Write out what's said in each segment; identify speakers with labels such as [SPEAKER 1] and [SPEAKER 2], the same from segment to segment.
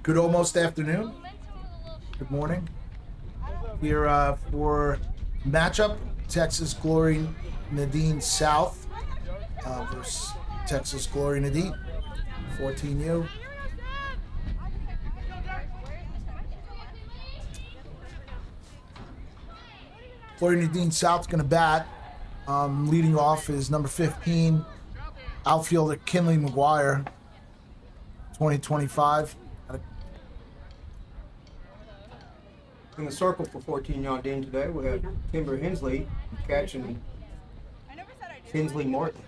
[SPEAKER 1] Good almost afternoon. Good morning. Here for matchup, Texas Glory Naudin South versus Texas Glory Naudin, 14U. Glory Naudin South's going to bat. Leading off is number 15, outfielder Kinley McGuire, 2025.
[SPEAKER 2] In the circle for 14 Naudin today, we have Timber Hensley catching Hensley Martin.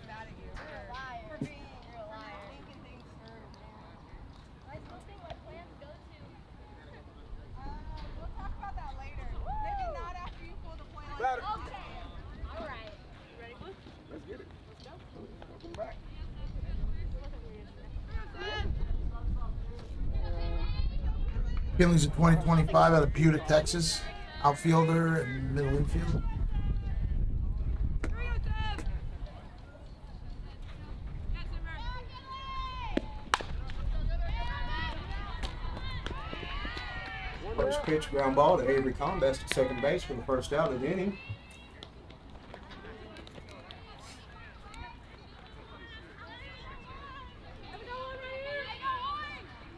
[SPEAKER 1] Kinley's a 2025 out of Buda, Texas, outfielder and middle infield.
[SPEAKER 2] First pitch, ground ball to Avery Combest at second base for the first out of the inning.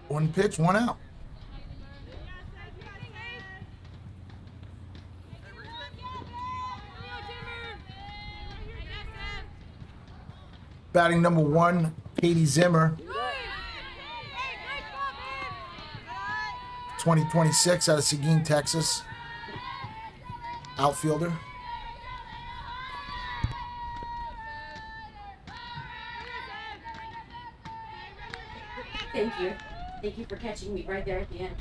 [SPEAKER 1] One pitch, one out. Batting number 1, Katie Zimmer, 2026 out of Seguin, Texas, outfielder.
[SPEAKER 3] Thank you. Thank you for catching me right there at the end.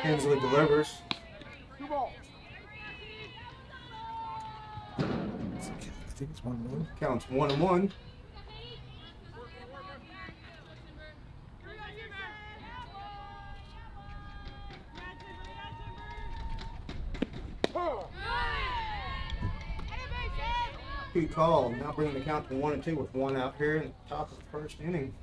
[SPEAKER 2] Hensley delivers.
[SPEAKER 1] I think it's 1-1.
[SPEAKER 2] Counts 1-1. Good call. Now bringing the count to 1-2 with one out here in the top of the first inning.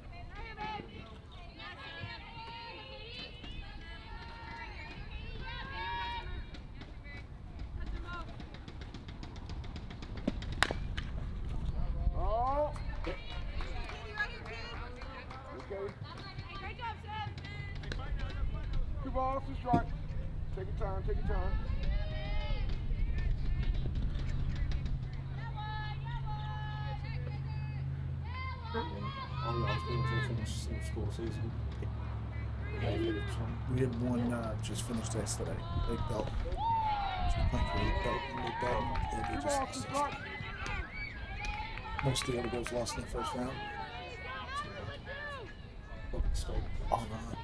[SPEAKER 4] Two balls, two strikes. Take your time, take your time.
[SPEAKER 2] All y'all's teams will finish in school season.
[SPEAKER 1] We had one just finished yesterday. Lake Belt. Playing for Lake Belt. They
[SPEAKER 4] Two
[SPEAKER 1] just
[SPEAKER 4] balls, two strikes.
[SPEAKER 1] most of the other girls lost in the first round. All right.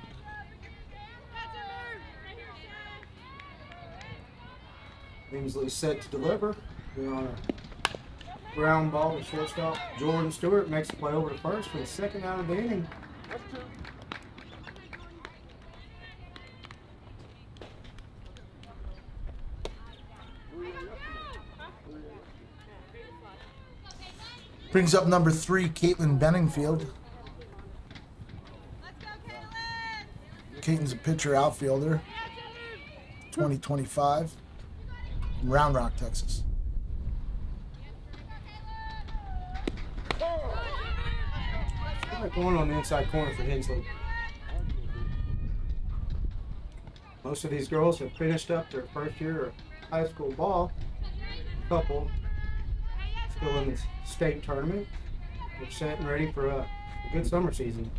[SPEAKER 2] Hensley set to deliver. We're on a ground ball to shortstop. Jordan Stewart makes the play over to first for the second out of the inning.
[SPEAKER 4] That's two.
[SPEAKER 1] Brings up number 3, Caitlin Benningfield. Caitlin's a pitcher outfielder, 2025, from Round Rock, Texas.
[SPEAKER 2] Going on the inside corner for Hensley. Most of these girls have finished up their first year of high school ball. A couple still in the state tournament. They're set and ready for a good summer season.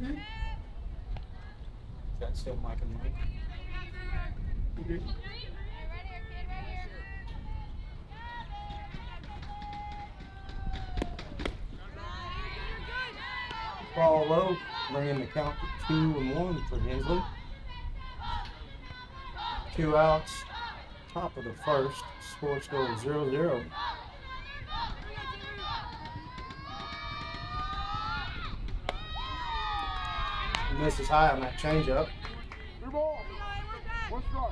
[SPEAKER 2] Is that still Mike and Mike? Ball low, bringing the count to 2-1 for Hensley. 2 outs, top of the first, score still 0-0. Misses high on that changeup.
[SPEAKER 4] Three balls. One strike.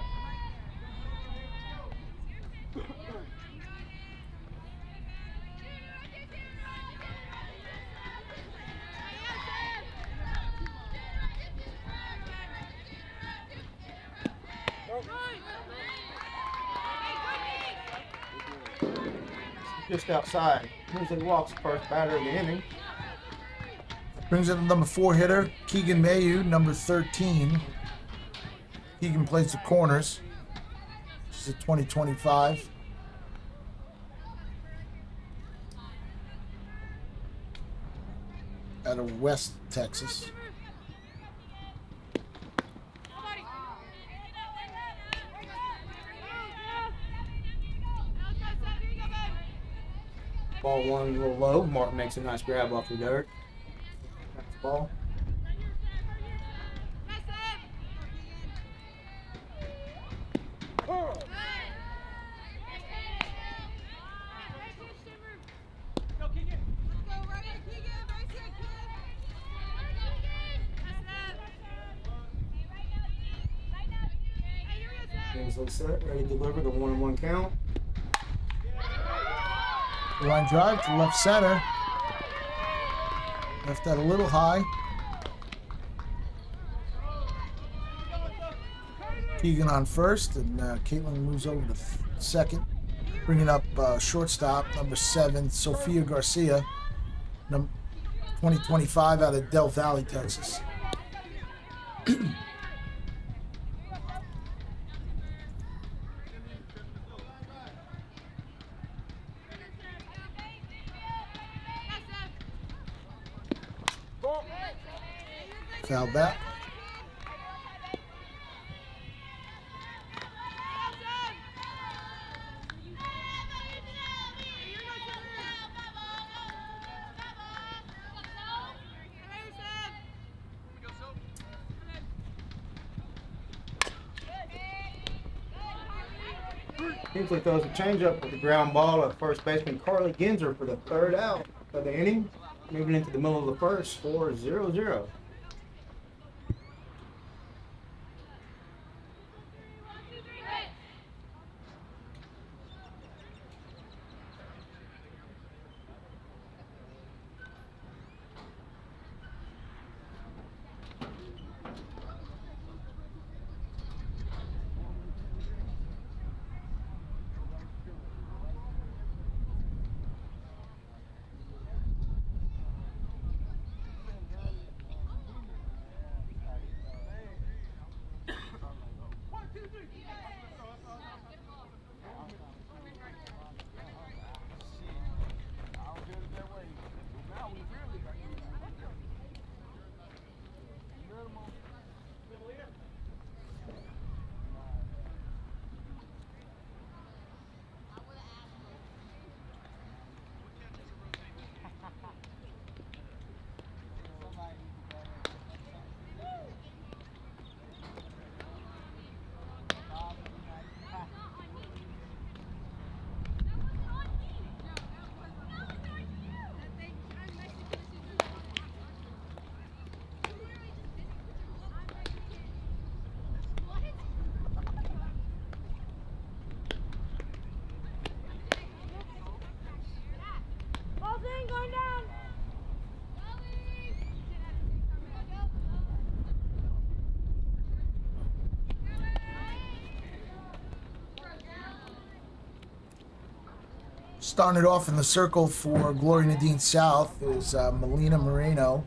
[SPEAKER 2] Just outside. Usually walks first batter of the inning.
[SPEAKER 1] Brings in the number 4 hitter, Keegan Mayu, number 13. Keegan plays the corners. This is a 2025. Out of West Texas.
[SPEAKER 2] Ball one a little low. Martin makes a nice grab off the dirt. That's the ball. Kingsley set, ready to deliver the 1-1 count.
[SPEAKER 1] Line drive to left center. Left that a little high. Keegan on first, and Caitlin moves over to second. Bringing up shortstop, number 7, Sophia Garcia, 2025 out of Del Valley, Texas. Foul back.
[SPEAKER 2] Kingsley throws a changeup with the ground ball at first baseman Carly Ginzer for the 3rd out of the inning. Moving into the middle of the first, score 0-0.
[SPEAKER 1] Starting it off in the circle for Glory Naudin South is Melina Moreno,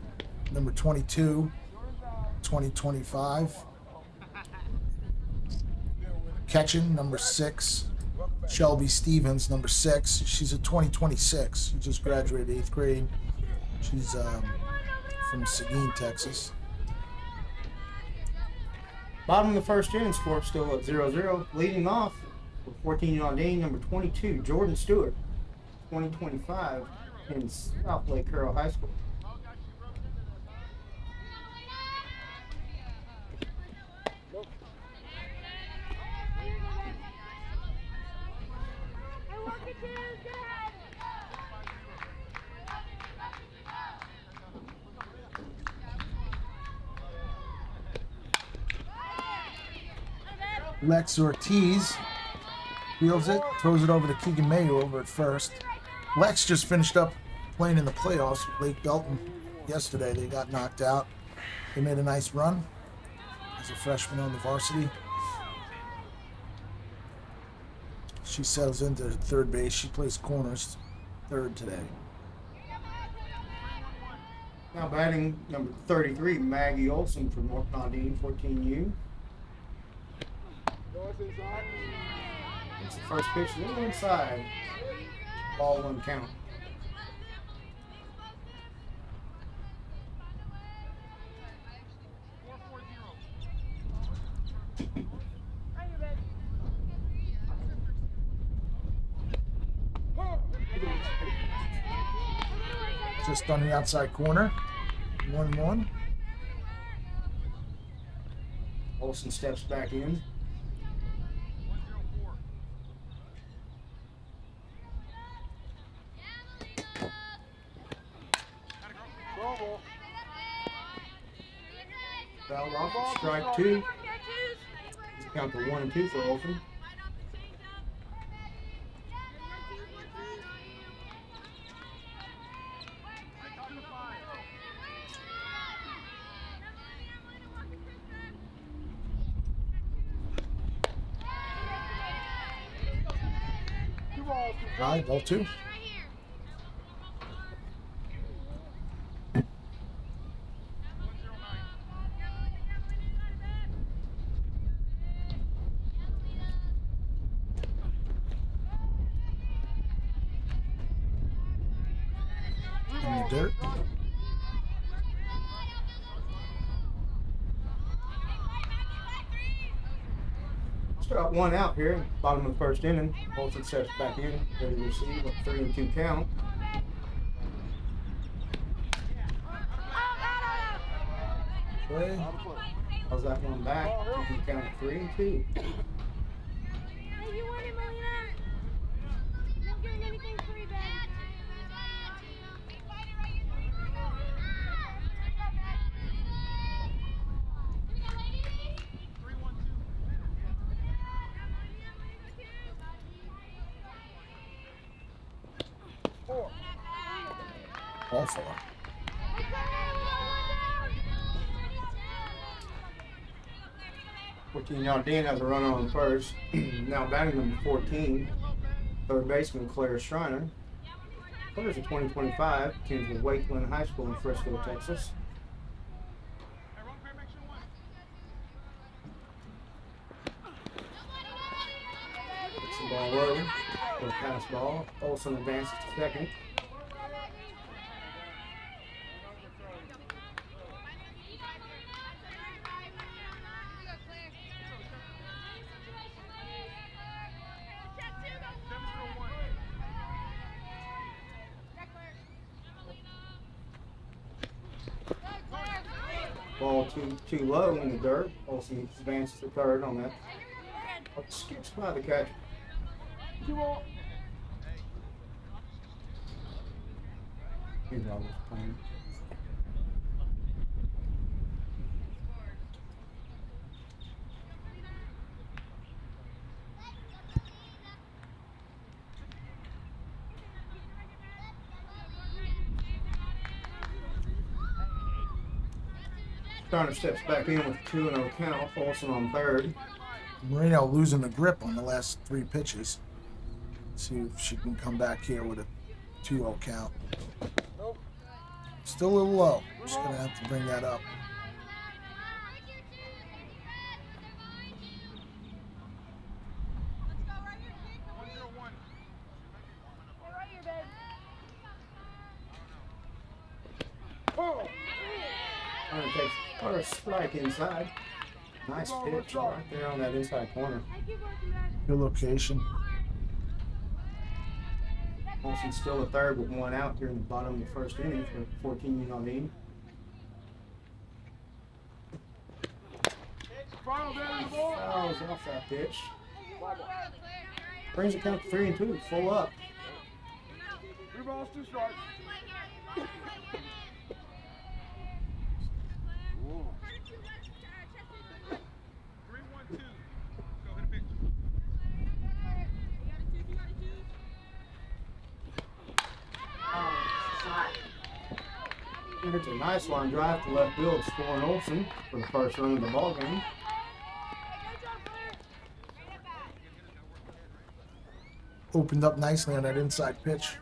[SPEAKER 1] number 22, 2025. Ketchen, number 6. Shelby Stevens, number 6. She's a 2026. She just graduated 8th grade. She's from Seguin, Texas.
[SPEAKER 2] Bottom of the first inning, score still at 0-0. Leading off with 14 Naudin, number 22, Jordan Stewart, 2025, in South Lake Carroll High School.
[SPEAKER 1] Lex Ortiz, Fields it, throws it over to Keegan Mayu over at first. Lex just finished up playing in the playoffs with Lake Belton yesterday. They got knocked out. They made a nice run as a freshman on the varsity. She settles into third base. She plays corners third today.
[SPEAKER 2] Now batting number 33, Maggie Olson from North Naudin, 14U. It's the first pitch, a little inside. Ball one count.
[SPEAKER 1] Just on the outside corner. 1-1.
[SPEAKER 2] Olson steps back in. Fouled off, strike two. It's count for 1 and 2 for Olson.
[SPEAKER 1] All right, ball 2. In the dirt.
[SPEAKER 2] Start 1 out here, bottom of the first inning. Olson steps back in, ready to receive with 3 and 2 count.
[SPEAKER 1] Play.
[SPEAKER 2] How's that one back? You can count 3 and 2.
[SPEAKER 1] All 4.
[SPEAKER 2] Naudin has a runner on first. Now batting number 14, third baseman Claire Schreiner. Claire's a 2025, teams with Wakeland High School in Frisco, Texas. Gets the ball low for a pass ball. Olson advances to second. Ball too low in the dirt. Olson advances to third on that. Skips by the catcher. He's always playing. Starter steps back in with 2-0 count. Olson on third.
[SPEAKER 1] Moreno losing the grip on the last 3 pitches. See if she can come back here with a 2-0 count. Still a little low. Just gonna have to bring that up.
[SPEAKER 2] Takes first strike inside. Nice pitch right there on that inside corner.
[SPEAKER 1] Good location.
[SPEAKER 2] Olson still a third with 1 out here in the bottom of the first inning for 14 Naudin. Fouls off that pitch. Brings it count to 3 and 2, full up.
[SPEAKER 4] 3 balls, 2 strikes.
[SPEAKER 2] It's a nice line drive to left field, scoring Olsen for the first run of the ball game.
[SPEAKER 1] Opened up nicely on that inside pitch.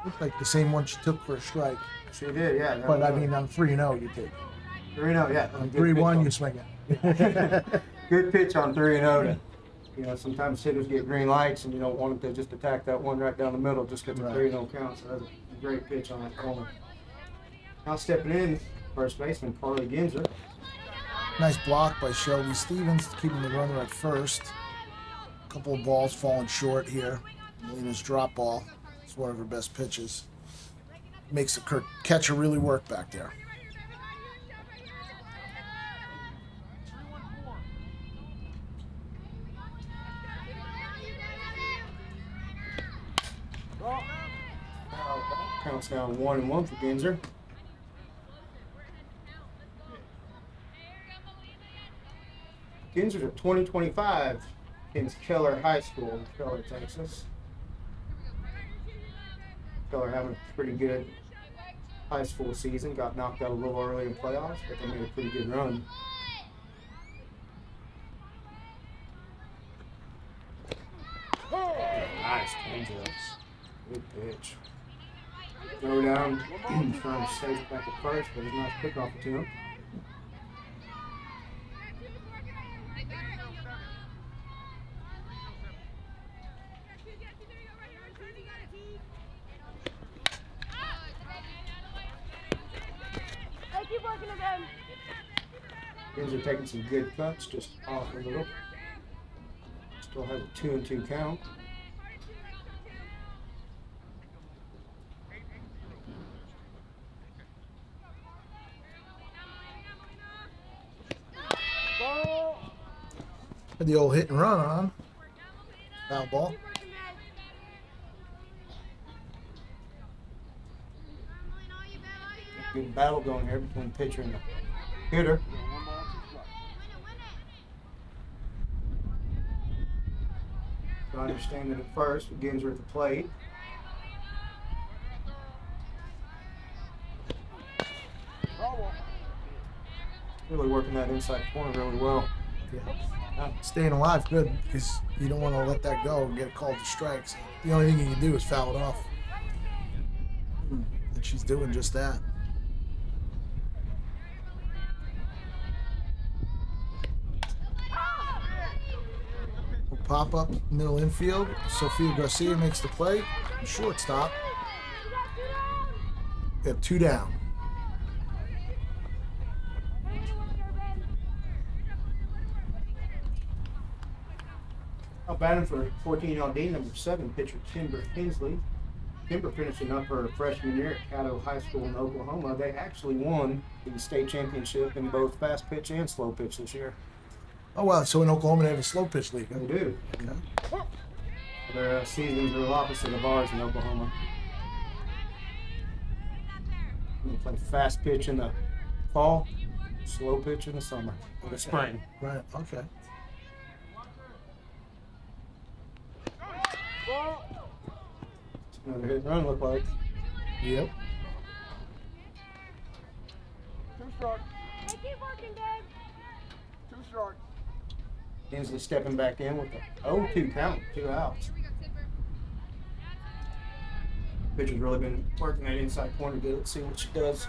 [SPEAKER 1] Looked like the same one she took for a strike.
[SPEAKER 2] She did, yeah.
[SPEAKER 1] But I mean, on 3-0, you take.
[SPEAKER 2] 3-0, yeah.
[SPEAKER 1] On 3-1, you swing it.
[SPEAKER 2] Good pitch on 3-0. You know, sometimes hitters get green lights and you don't want them to just attack that one right down the middle just because the 3-0 count. So that's a great pitch on that corner. Now stepping in, first baseman Carly Ginzer.
[SPEAKER 1] Nice block by Shelby Stevens, keeping the runner at first. A couple of balls falling short here. Melina's drop ball is one of her best pitches. Makes the catcher really work back there.
[SPEAKER 2] Counts down 1-1 for Ginzer. Ginzer's a 2025 against Keller High School in Keller, Texas. Keller having a pretty good high school season. Got knocked out a little early in playoffs, but they made a pretty good run. Nice changeups. Good pitch. Throw down, trying to save it back at first, but it's a nice pickoff attempt. Ginzer taking some good cuts, just off a little. Still has a 2-2 count.
[SPEAKER 1] Had the old hit and run on. Foul ball.
[SPEAKER 2] Good battle going here between the pitcher and the hitter. So I understand that at first, Ginzer at the plate. Really working that inside corner really well.
[SPEAKER 1] Yeah. Staying alive, good, because you don't want to let that go and get it called to strikes. The only thing you can do is foul it off. And she's doing just that. Pop up middle infield. Sophia Garcia makes the play. Shortstop. We have 2 down.
[SPEAKER 2] Now batting for 14 Naudin, number 7, pitcher Kimber Hensley. Kimber finishing up her freshman year at Caddo High School in Oklahoma. They actually won the state championship in both fast pitch and slow pitch this year.
[SPEAKER 1] Oh, wow. So in Oklahoma, they have a slow pitch league.
[SPEAKER 2] They do.
[SPEAKER 1] Okay.
[SPEAKER 2] Their seasons are the opposite of ours in Oklahoma. We play fast pitch in the fall, slow pitch in the summer, or the spring.
[SPEAKER 1] Right. Okay.
[SPEAKER 2] Another hit and run look like.
[SPEAKER 1] Yep.
[SPEAKER 4] 2 strike.
[SPEAKER 5] Keep working, Dad.
[SPEAKER 4] 2 strike.
[SPEAKER 2] Hensley stepping back in with the 0-2 count, 2 outs. Pitcher's really been working that inside corner good. Let's see what she does.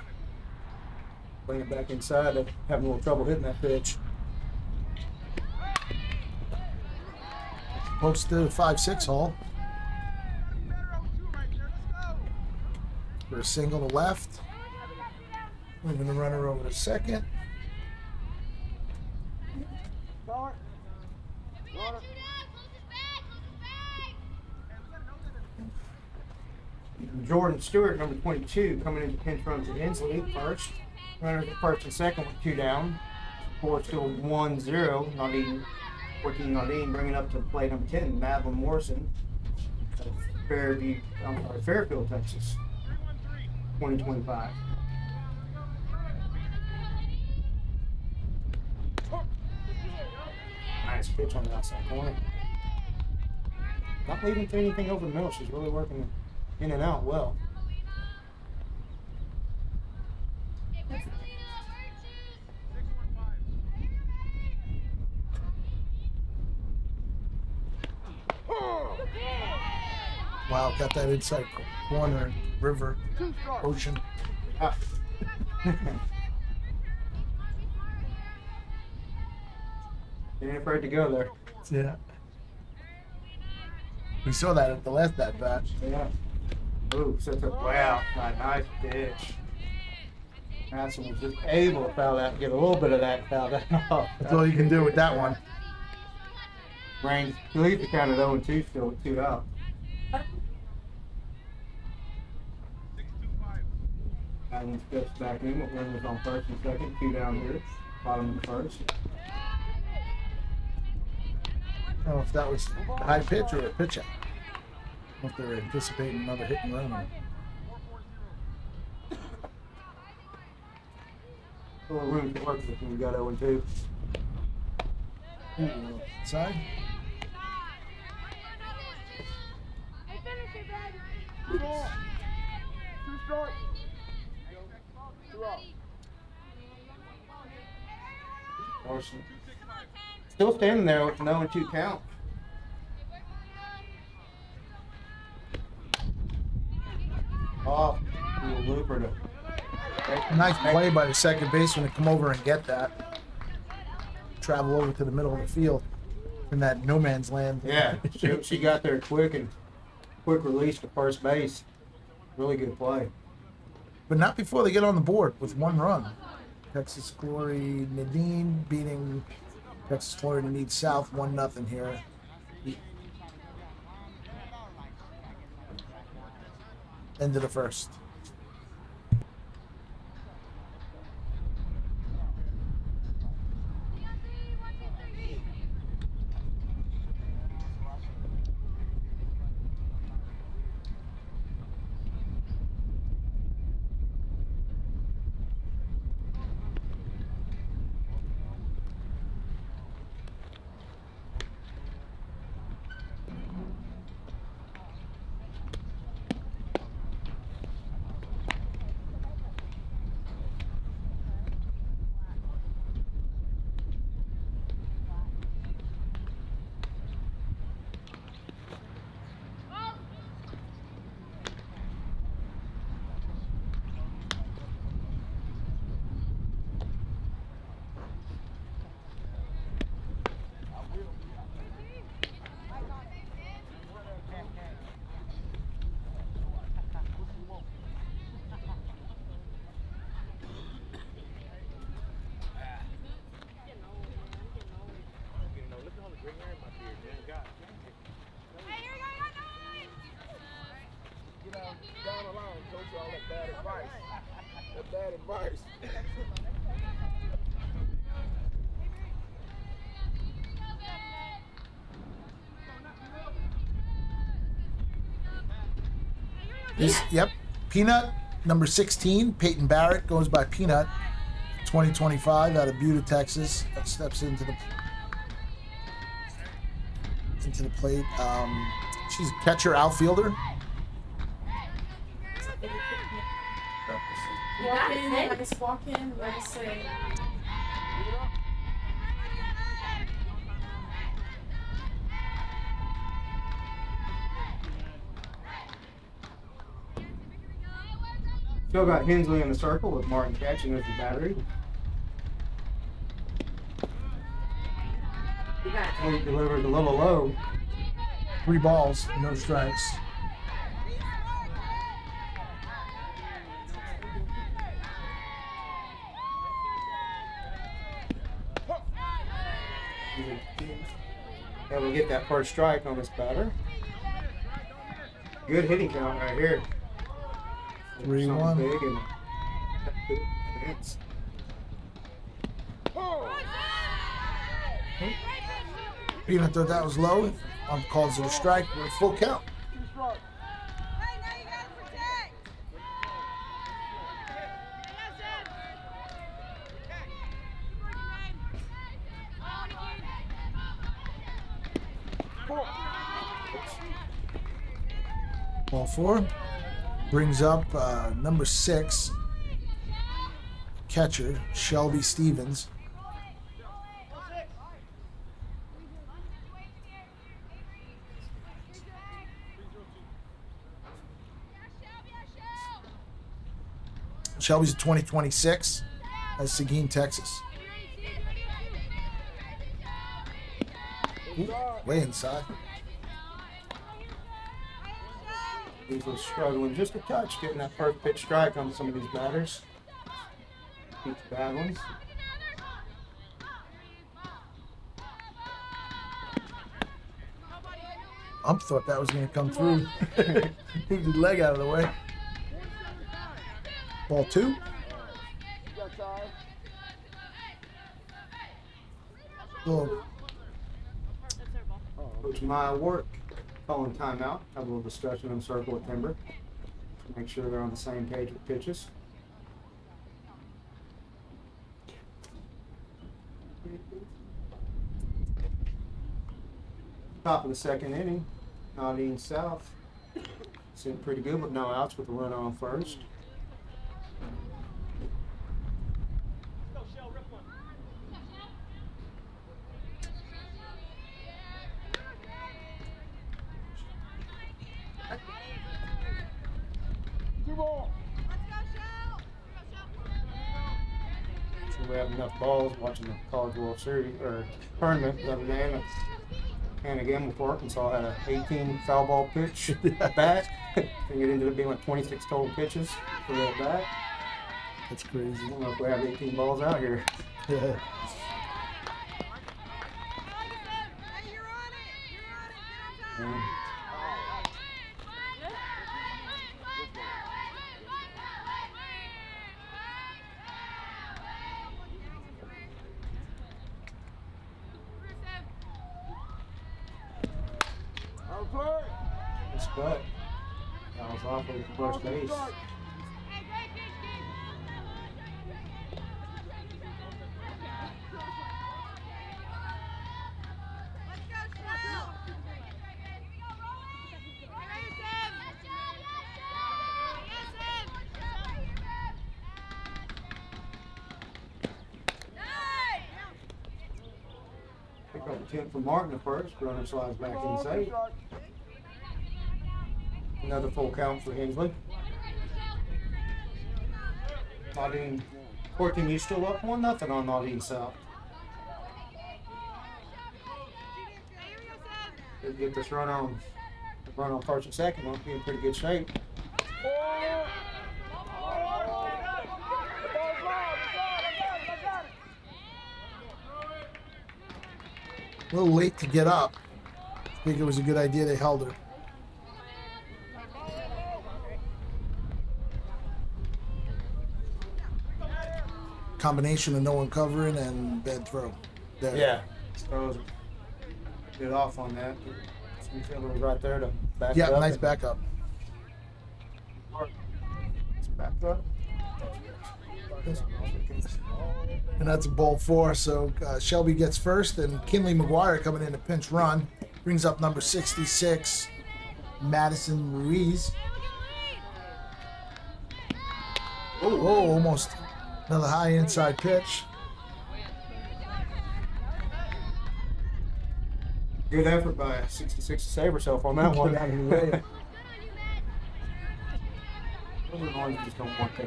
[SPEAKER 2] Bring it back inside. They're having a little trouble hitting that pitch.
[SPEAKER 1] Posted to the 5-6 hole. For a single to left. Moving the runner over to second.
[SPEAKER 4] Start. Runner.
[SPEAKER 2] Jordan Stewart, number 22, coming into pinch run to Hensley first. Runners at first and second with 2 down. Score still 1-0. Naudin, 14 Naudin, bringing up to the plate number 10, Madeline Morrison. Fairfield, Texas. 2025. Nice pitch on the outside corner. Not leaving anything over the middle. She's really working in and out well.
[SPEAKER 1] Wow, got that inside corner, river, ocean.
[SPEAKER 2] Ah. Ain't afraid to go there.
[SPEAKER 1] Yeah. We saw that at the last at bat.
[SPEAKER 2] Yeah. Ooh, such a wow, a nice pitch. Madison was just able to foul that and get a little bit of that foul that off.
[SPEAKER 1] That's all you can do with that one.
[SPEAKER 2] Range leads the count at 0-2 still with 2 out. Madison steps back in with runners on first and second, 2 down here, bottom of the first.
[SPEAKER 1] I don't know if that was a high pitch or a pitch out. I don't know if they were anticipating another hit and run.
[SPEAKER 2] A little room to work with when we got 0-2.
[SPEAKER 1] Side?
[SPEAKER 4] Two ball. 2 strikes. 2 out.
[SPEAKER 2] Larson still standing there with an 0-2 count. Off. Little looper to.
[SPEAKER 1] Nice play by the second baseman to come over and get that. Travel over to the middle of the field in that no man's land.
[SPEAKER 2] Yeah, she got there quick and quick release to first base. Really good play.
[SPEAKER 1] But not before they get on the board with 1 run. Texas Glory Naudin beating Texas Glory to Need South 1-0 here. End of the first.
[SPEAKER 4] Down the line, told you all that bad advice. That bad advice.
[SPEAKER 1] Yep. Peanut, number 16. Peyton Barrett goes by Peanut. 2025 out of Buda, Texas. That steps into the plate. She's a catcher outfielder.
[SPEAKER 3] Walk in,
[SPEAKER 5] I just walk in, I just say,
[SPEAKER 2] Still got Hensley in the circle with Martin catching as the battery.
[SPEAKER 3] You got
[SPEAKER 2] He delivered a little low.
[SPEAKER 1] 3 balls, no strikes.
[SPEAKER 2] Able to get that first strike on this batter. Good hitting count right here.
[SPEAKER 1] 3-1.
[SPEAKER 2] Something big and advance.
[SPEAKER 1] Peanut thought that was low. Calls it a strike with a full count.
[SPEAKER 4] 2 strikes.
[SPEAKER 1] Ball 4 brings up number 6 catcher Shelby Stevens. Shelby's at 2026. That's Seguin, Texas. Ooh, way inside.
[SPEAKER 2] These are struggling just a touch, getting that first pitch strike on some of these batters. Keep the bad ones.
[SPEAKER 1] Ump thought that was going to come through. Moved his leg out of the way. Ball 2. Little
[SPEAKER 2] Coach Maya Work calling timeout. Have a little discussion on circle at Timber to make sure they're on the same page with pitches. Top of the second inning, Naudin South seemed pretty good with no outs with the runner on first. Sure we have enough balls watching the College World Series or tournament the other day. And again, with Arkansas had an 18 foul ball pitch bat. I think it ended up being like 26 total pitches for that bat.
[SPEAKER 1] That's crazy.
[SPEAKER 2] I don't know if we have 18 balls out here.
[SPEAKER 1] Yeah.
[SPEAKER 2] Um, This cut. That was off of first base. Pick up a 10 for Martin at first. Runner slides back inside. Another full count for Hensley. Naudin, 14, you still up 1-0 on Naudin South. Could get this run on first and second. Won't be in pretty good shape.
[SPEAKER 1] A little late to get up. I think it was a good idea they held her. Combination of no one covering and bad throw. There.
[SPEAKER 2] Yeah. Throws get off on that. Fielder was right there to back
[SPEAKER 1] Yeah,
[SPEAKER 2] it up.
[SPEAKER 1] nice backup.
[SPEAKER 2] Back up.
[SPEAKER 1] And that's a ball 4. So Shelby gets first, and Kinley McGuire coming in a pinch run brings up number 66, Madison Ruiz. Oh, almost another high inside pitch.
[SPEAKER 2] Good effort by a 66 to save herself on that one.
[SPEAKER 1] Get out of the way.
[SPEAKER 2] Those are the ones you just don't want to.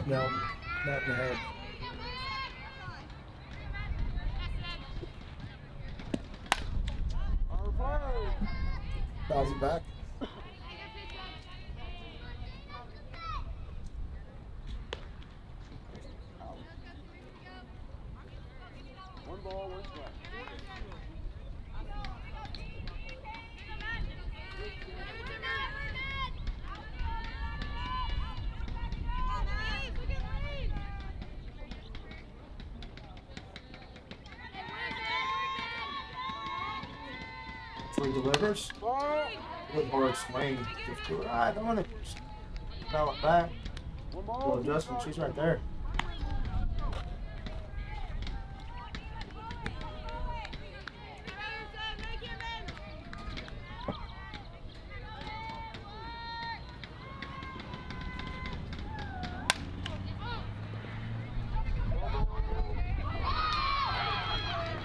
[SPEAKER 1] No, not in the head. Fouls it back.
[SPEAKER 4] One ball, one strike.
[SPEAKER 2] Three delivers.
[SPEAKER 4] Ball.
[SPEAKER 2] Good hard swing. Just go right on it. Dial it back.
[SPEAKER 4] One
[SPEAKER 2] Well,
[SPEAKER 4] ball.
[SPEAKER 2] Justin, she's right there.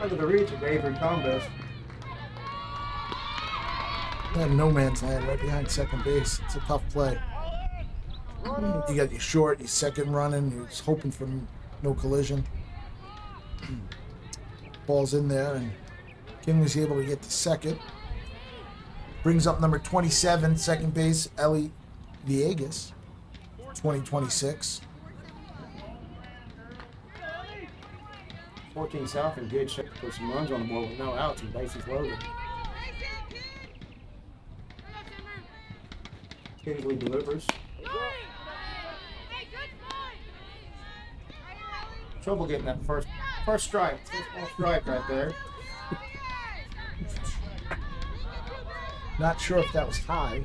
[SPEAKER 2] Under the reach of Avery Combest.
[SPEAKER 1] They have no man's land right behind second base. It's a tough play. You got your short, your second running. You're just hoping for no collision. Ball's in there, and King was able to get to second. Brings up number 27, second base, Ellie Villegas, 2026.
[SPEAKER 2] 14 South in good shape to put some runs on the board with no outs and bases loaded. Kinsley delivers. Trouble getting that first strike. First ball strike right there.
[SPEAKER 1] Not sure if that was high.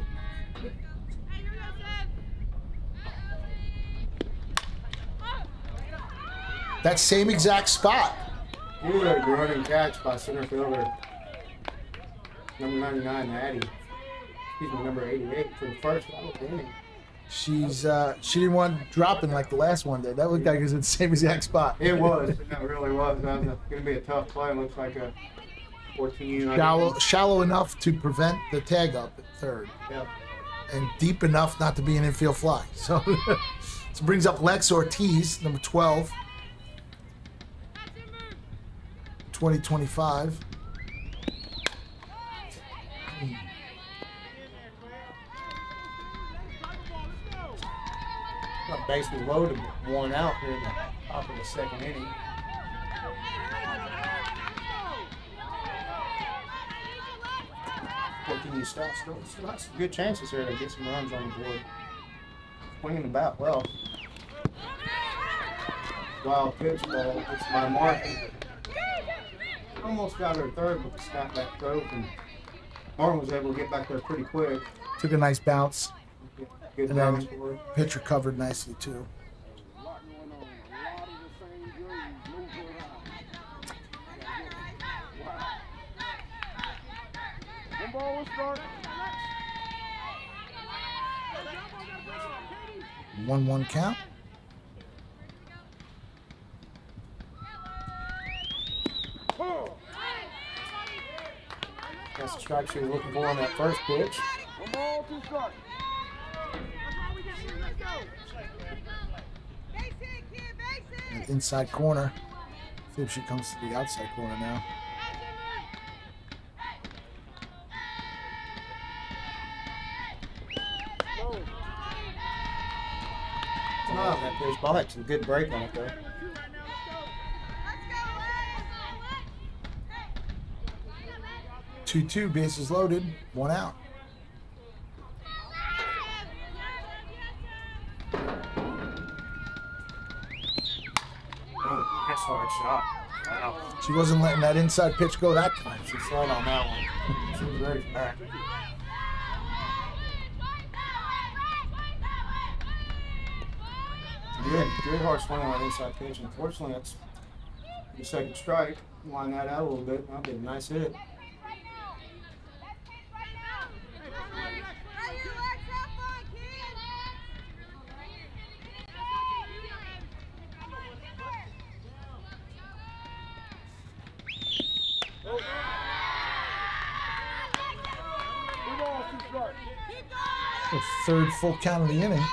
[SPEAKER 1] That same exact spot.
[SPEAKER 2] Good running catch by center fielder. Number 99, Addie. Excuse me, number 88 for the first out of the inning.
[SPEAKER 1] She didn't want dropping like the last one did. That looked like it was in the same exact spot.
[SPEAKER 2] It was. It really was. That was going to be a tough play. It looks like a 14.
[SPEAKER 1] Shallow enough to prevent the tag up at third.
[SPEAKER 2] Yep.
[SPEAKER 1] And deep enough not to be an infield fly. So, so brings up Lex Ortiz, number 12. 2025.
[SPEAKER 2] Bases loaded, one out here in the top of the second inning. What can you stop? Still got some good chances here to get some runs on the board. Swinging the bat well. Wild pitch ball. It's by Martin. Almost got her third with the snap back throw, and Martin was able to get back there pretty quick.
[SPEAKER 1] Took a nice bounce.
[SPEAKER 2] Good
[SPEAKER 1] And
[SPEAKER 2] bounce
[SPEAKER 1] then
[SPEAKER 2] for her.
[SPEAKER 1] pitcher covered nicely too.
[SPEAKER 4] One ball will start.
[SPEAKER 1] 1-1 count.
[SPEAKER 2] That's the strike she was looking for on that first pitch.
[SPEAKER 4] One ball to start.
[SPEAKER 1] And inside corner. See if she comes to the outside corner now.
[SPEAKER 2] Oh, that baseball had some good break on it though.
[SPEAKER 1] Two, bases loaded, one out.
[SPEAKER 2] Oh, that's a hard shot. Wow.
[SPEAKER 1] She wasn't letting that inside pitch go that time.
[SPEAKER 2] She slid on that one. She was ready for that. Good hard swing on that inside pitch. Unfortunately, that's the second strike. Line that out a little bit. That'll be a nice hit.
[SPEAKER 4] Two balls to start.
[SPEAKER 1] The third full count of the inning.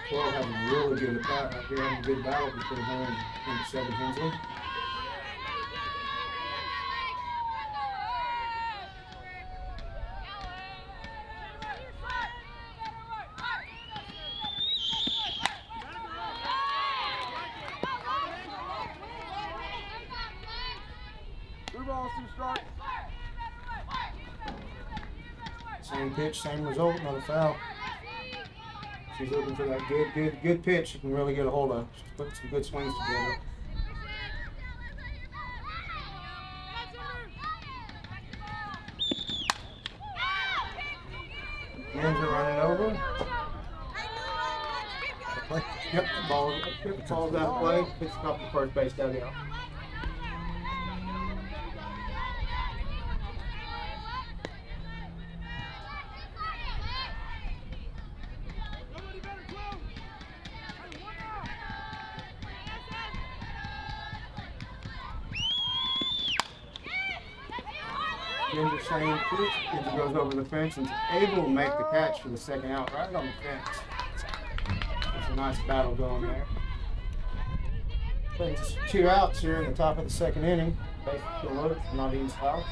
[SPEAKER 2] Twelve having a really good at bat right here, having a good battle between her and number 7 Hensley.
[SPEAKER 4] Two balls to start.
[SPEAKER 2] Same pitch, same result, another foul. She's looking for that good pitch she can really get a hold of. She's putting some good swings together. Hands are running over. Yep, the ball's out of play. Picks it up the first base dugout. Ginger saying Ginger goes over the fence and is able to make the catch for the second out right on the fence. It's a nice battle going there. It's 2 outs here in the top of the second inning. Base still loaded for Naudin's foul.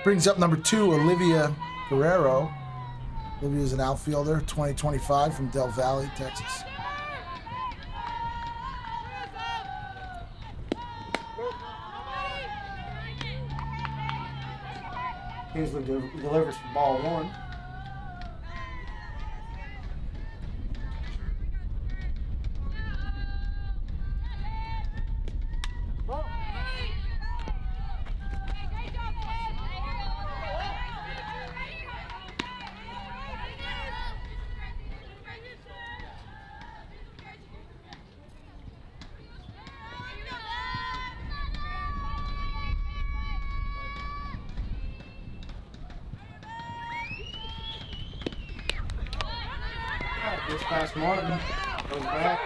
[SPEAKER 1] Brings up number 2, Olivia Guerrero. Olivia's an outfielder, 2025 from Del Valle, Texas.
[SPEAKER 2] Kingsley delivers for ball 1. Just past Martin, goes back.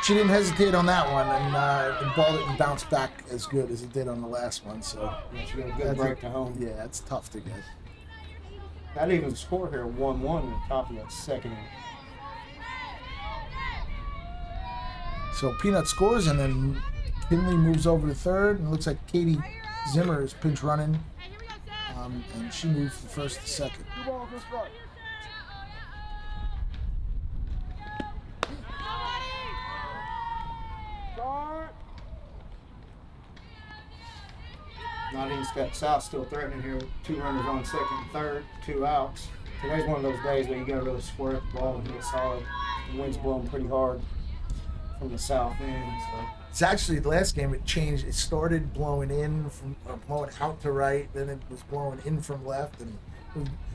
[SPEAKER 1] She didn't hesitate on that one, and the ball didn't bounce back as good as it did on the last one. So
[SPEAKER 2] Yeah, she got a good break to home.
[SPEAKER 1] Yeah, it's tough to get.
[SPEAKER 2] That even score here, 1-1 in the top of that second inning.
[SPEAKER 1] So Peanut scores, and then Kinley moves over to third, and it looks like Katie Zimmer is pinch running, and she moves from first to second.
[SPEAKER 4] 2 balls and strike. Start.
[SPEAKER 2] Naudin steps out, still threatening here with 2 runners on second and third, 2 outs. Today's one of those days where you got to really square up the ball and get solid. The wind's blowing pretty hard from the south end. So.
[SPEAKER 1] It's actually the last game. It changed. It started blowing in from blowing out to right, then it was blowing in from left, and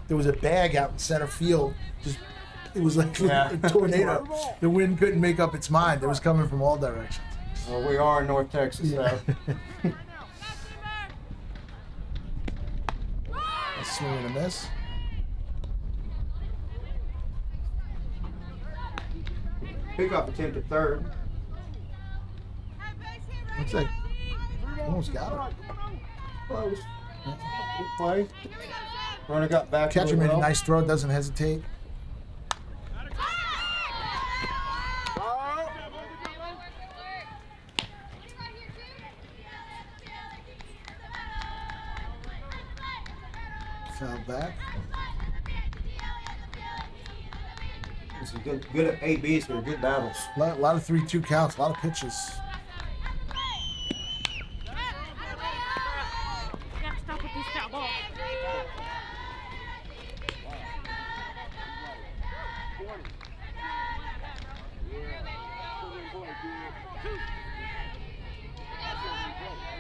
[SPEAKER 1] there was a bag out in center field. Just it was like a tornado. The wind couldn't make up its mind. It was coming from all directions.
[SPEAKER 2] Well, we are in North Texas,
[SPEAKER 1] Yeah.
[SPEAKER 2] so.
[SPEAKER 1] A swing and a miss.
[SPEAKER 2] Pickoff attempt at third.
[SPEAKER 1] Looks like almost got it.
[SPEAKER 2] Close. Good play. Runner got back.
[SPEAKER 1] Catcher
[SPEAKER 2] really
[SPEAKER 1] made a
[SPEAKER 2] well.
[SPEAKER 1] nice throw. Doesn't hesitate. Foul back.
[SPEAKER 2] This is good at ABs here. Good battles.
[SPEAKER 1] A lot of 3-2 counts. A lot of pitches.
[SPEAKER 6] Stop with these foul balls.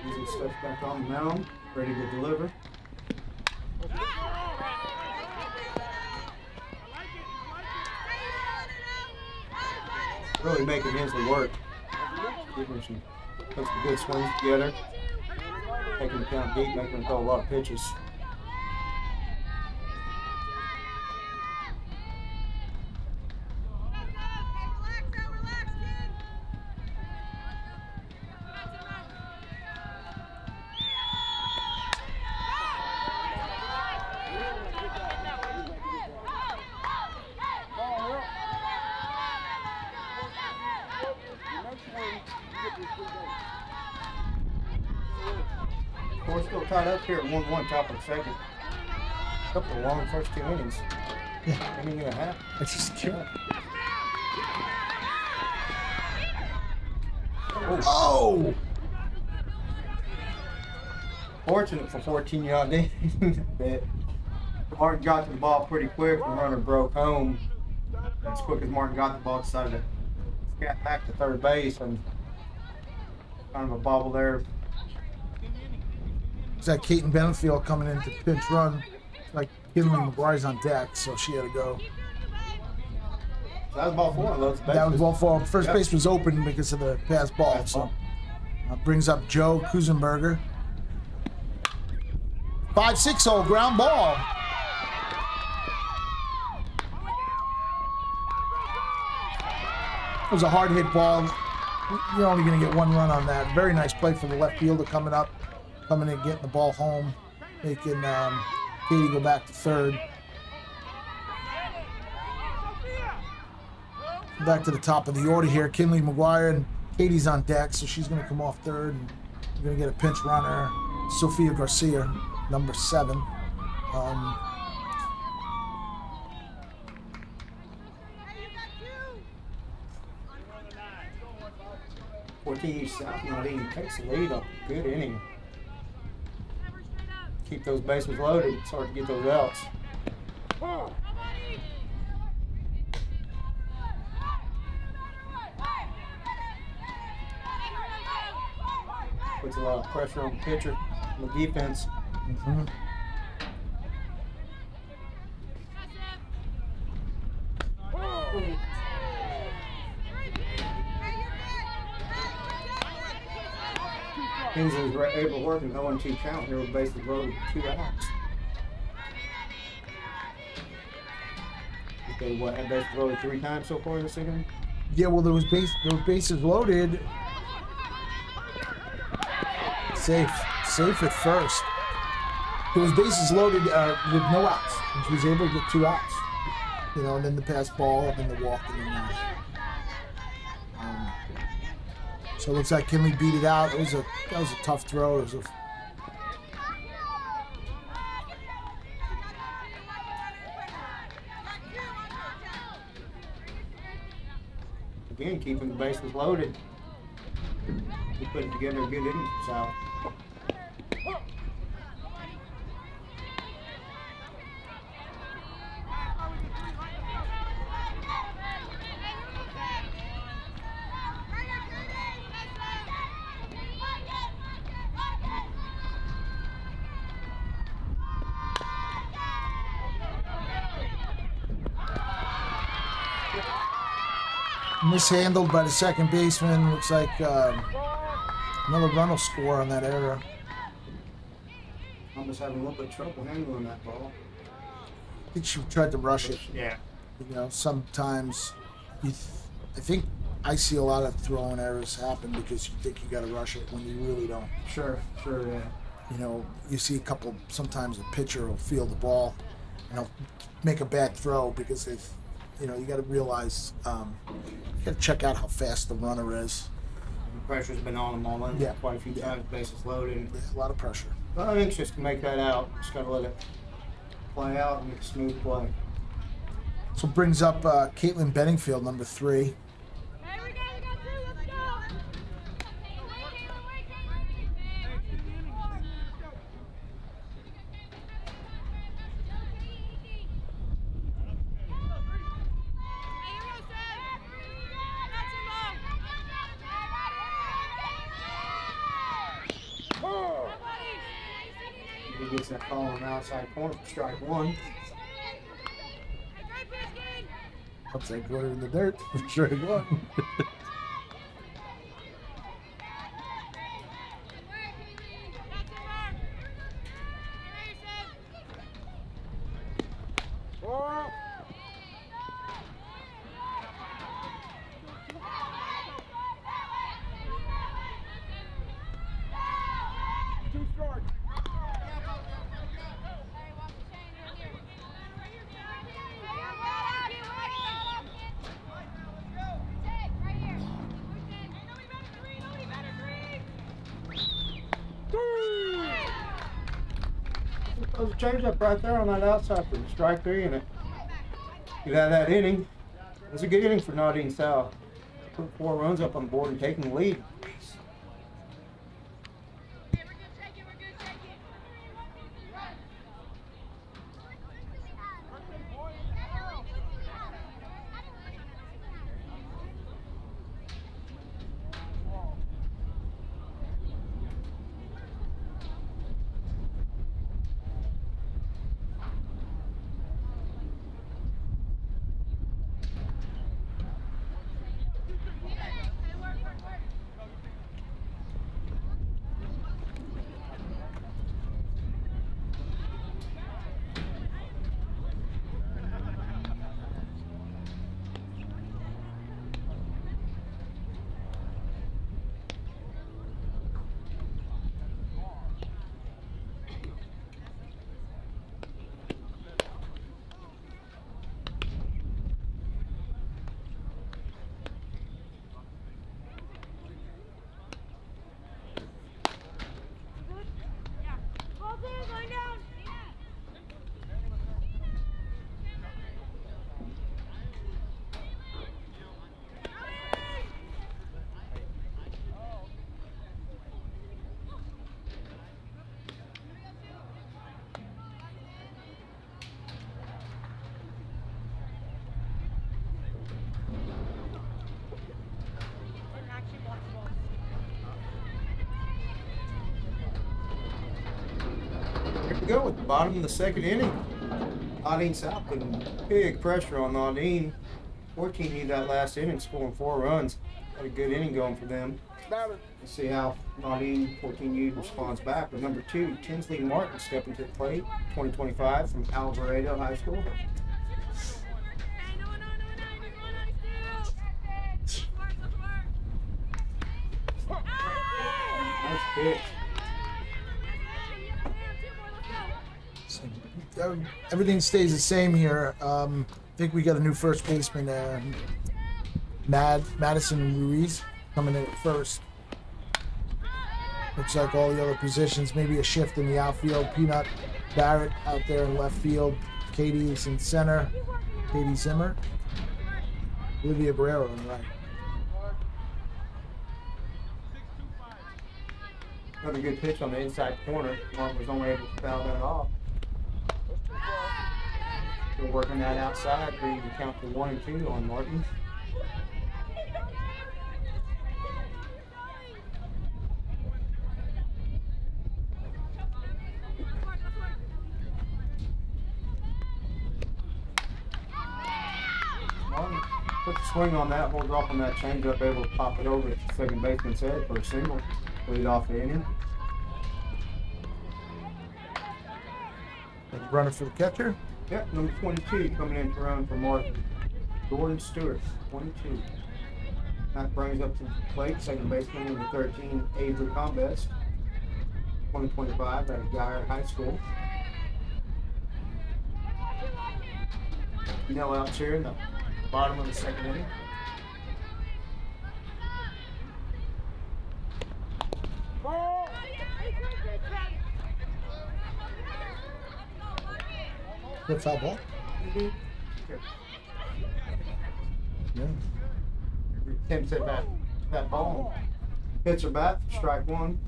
[SPEAKER 2] Easy steps back on the mound, ready to deliver. Really making Hensley work. Giving some, put some good swings together. Taking the count deep, making him throw a lot of pitches. We're still tied up here at 1-1 top of the second. Couple of long first 2 innings.
[SPEAKER 1] Yeah.
[SPEAKER 2] Inning and a half.
[SPEAKER 1] It's just cute. Oh!
[SPEAKER 2] Fortunate for 14-yard inning that Martin got to the ball pretty quick. The runner broke home. As quick as Martin got the ball, decided to scat back to third base, and kind of a bobble there.
[SPEAKER 1] It's like Keaton Benefield coming in to pinch run. Like Kinley McGuire's on deck, so she had to go.
[SPEAKER 2] So that was ball 4 on those bases.
[SPEAKER 1] That was ball 4. First
[SPEAKER 2] Yep.
[SPEAKER 1] base was open because of the pass ball.
[SPEAKER 2] Pass
[SPEAKER 1] So
[SPEAKER 2] ball.
[SPEAKER 1] brings up Joe Kusenberger. 5-6 hole ground ball. It was a hard hit ball. You're only going to get one run on that. Very nice play for the left fielder coming in, getting the ball home, making Katie go back to third. Back to the top of the order here. Kinley McGuire and Katie's on deck, so she's going to come off third. And you're going to get a pinch runner, Sophia Garcia, number 7.
[SPEAKER 2] South Naudin takes the lead on a good inning. Keep those bases loaded. It's hard to get those outs. Puts a lot of pressure on the pitcher, on the defense.
[SPEAKER 1] Mm-hmm.
[SPEAKER 2] Hensley was able to work an 0-2 count here with bases loaded, 2 outs. They had bases loaded 3 times so far this inning?
[SPEAKER 1] Yeah, well, there was bases loaded. Safe at first. There was bases loaded with no outs, and she was able to get 2 outs. You know, and then the pass ball, and then the walk, and then that. So it looks like Kinley beat it out. That was a tough throw. It was
[SPEAKER 2] again, keeping the bases loaded. He put together a good inning for South.
[SPEAKER 1] mishandled by the second baseman. Looks like another run will score on that error.
[SPEAKER 2] Almost having a little bit of trouble handling that ball.
[SPEAKER 1] I think she tried to rush it.
[SPEAKER 2] Yeah.
[SPEAKER 1] You know, sometimes I think I see a lot of throwing errors happen because you think you got to rush it when you really don't.
[SPEAKER 2] Sure, yeah.
[SPEAKER 1] You know, you see sometimes a pitcher will field the ball and they'll make a bad throw because they've, you know, you got to realize, you got to check out how fast the runner is.
[SPEAKER 2] The pressure's been on them all in.
[SPEAKER 1] Yeah.
[SPEAKER 2] Quite a few times, bases loaded.
[SPEAKER 1] Yeah, a lot of pressure.
[SPEAKER 2] Well, I'm anxious to make that out. Just got to let it play out and make a smooth play.
[SPEAKER 1] So brings up Caitlin Benningfield, number 3.
[SPEAKER 2] He gets that call on the outside corner for strike 1.
[SPEAKER 1] Upside corner in the dirt for sure.
[SPEAKER 2] There's a change up right there on that outside for strike 3, and you have that inning. It was a good inning for Naudin South. Put 4 runs up on the board and taking the lead. we go with the bottom of the second inning. Naudin South putting big pressure on Naudin. 14 that last inning, scoring 4 runs. Had a good inning going for them.
[SPEAKER 4] Batter.
[SPEAKER 2] Let's see how Naudin 14U responds back. With number 2, Tinsley Martin stepping to the plate, 2025 from Alvarado High School. Nice pitch.
[SPEAKER 1] So, everything stays the same here. I think we got a new first baseman, Madison Ruiz, coming in at first. Looks like all the other positions, maybe a shift in the outfield. Peanut Barrett out there in left field. Katie is in center. Katie Zimmer. Olivia Guerrero on the right.
[SPEAKER 2] Another good pitch on the inside corner. Martin was only able to foul that off. Still working that outside, so you can count for 1 and 2 on Martin. Martin put the swing on that, hold off on that changeup, able to pop it over at the second baseman's head for a single. Lead off the inning.
[SPEAKER 1] Runner for the catcher.
[SPEAKER 2] Yep, number 22 coming in to run for Martin. Jordan Stewart, 22. That brings up to the plate, second baseman, number 13, Avery Combest, 2025 at Guyer High School. No outs here in the bottom of the second inning.
[SPEAKER 4] Ball.
[SPEAKER 1] Good foul ball. Yeah.
[SPEAKER 2] Attempts at that ball. Hits her bat, strike 1.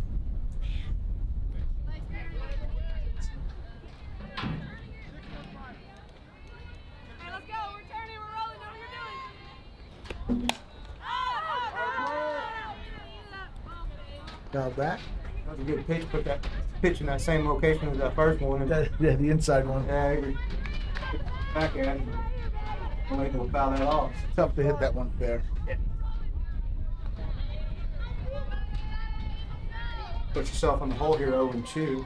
[SPEAKER 1] Now back.
[SPEAKER 2] That was a good pitch. Put that pitch in that same location as that first one. And
[SPEAKER 1] Yeah, the inside one.
[SPEAKER 2] yeah, Avery back at it. I'm able to foul that off.
[SPEAKER 1] Tough to hit that one fair.
[SPEAKER 2] Put yourself on the hole here, 0-2. You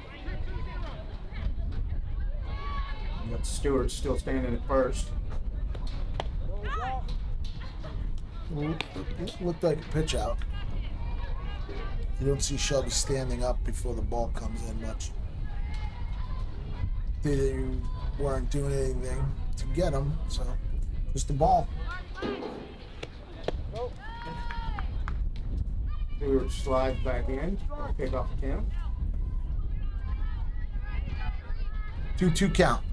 [SPEAKER 2] got Stewart still standing at first.
[SPEAKER 1] Looked like a pitch out. You don't see Shelby standing up before the ball comes in much. They weren't doing anything to get him, so just the ball.
[SPEAKER 2] Stewart slides back in. Pick off the count.
[SPEAKER 1] 2-2 count.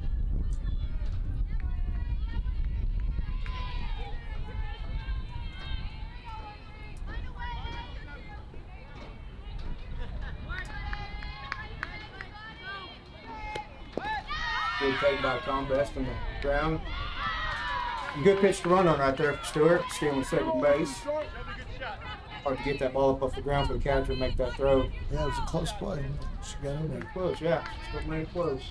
[SPEAKER 2] Good take by Combest on the ground. Good pitch to run on right there for Stewart, stealing second base. Hard to get that ball up off the ground for the catcher and make that throw.
[SPEAKER 1] Yeah, it was a close play. She got in there.
[SPEAKER 2] Close, yeah. Still made it close.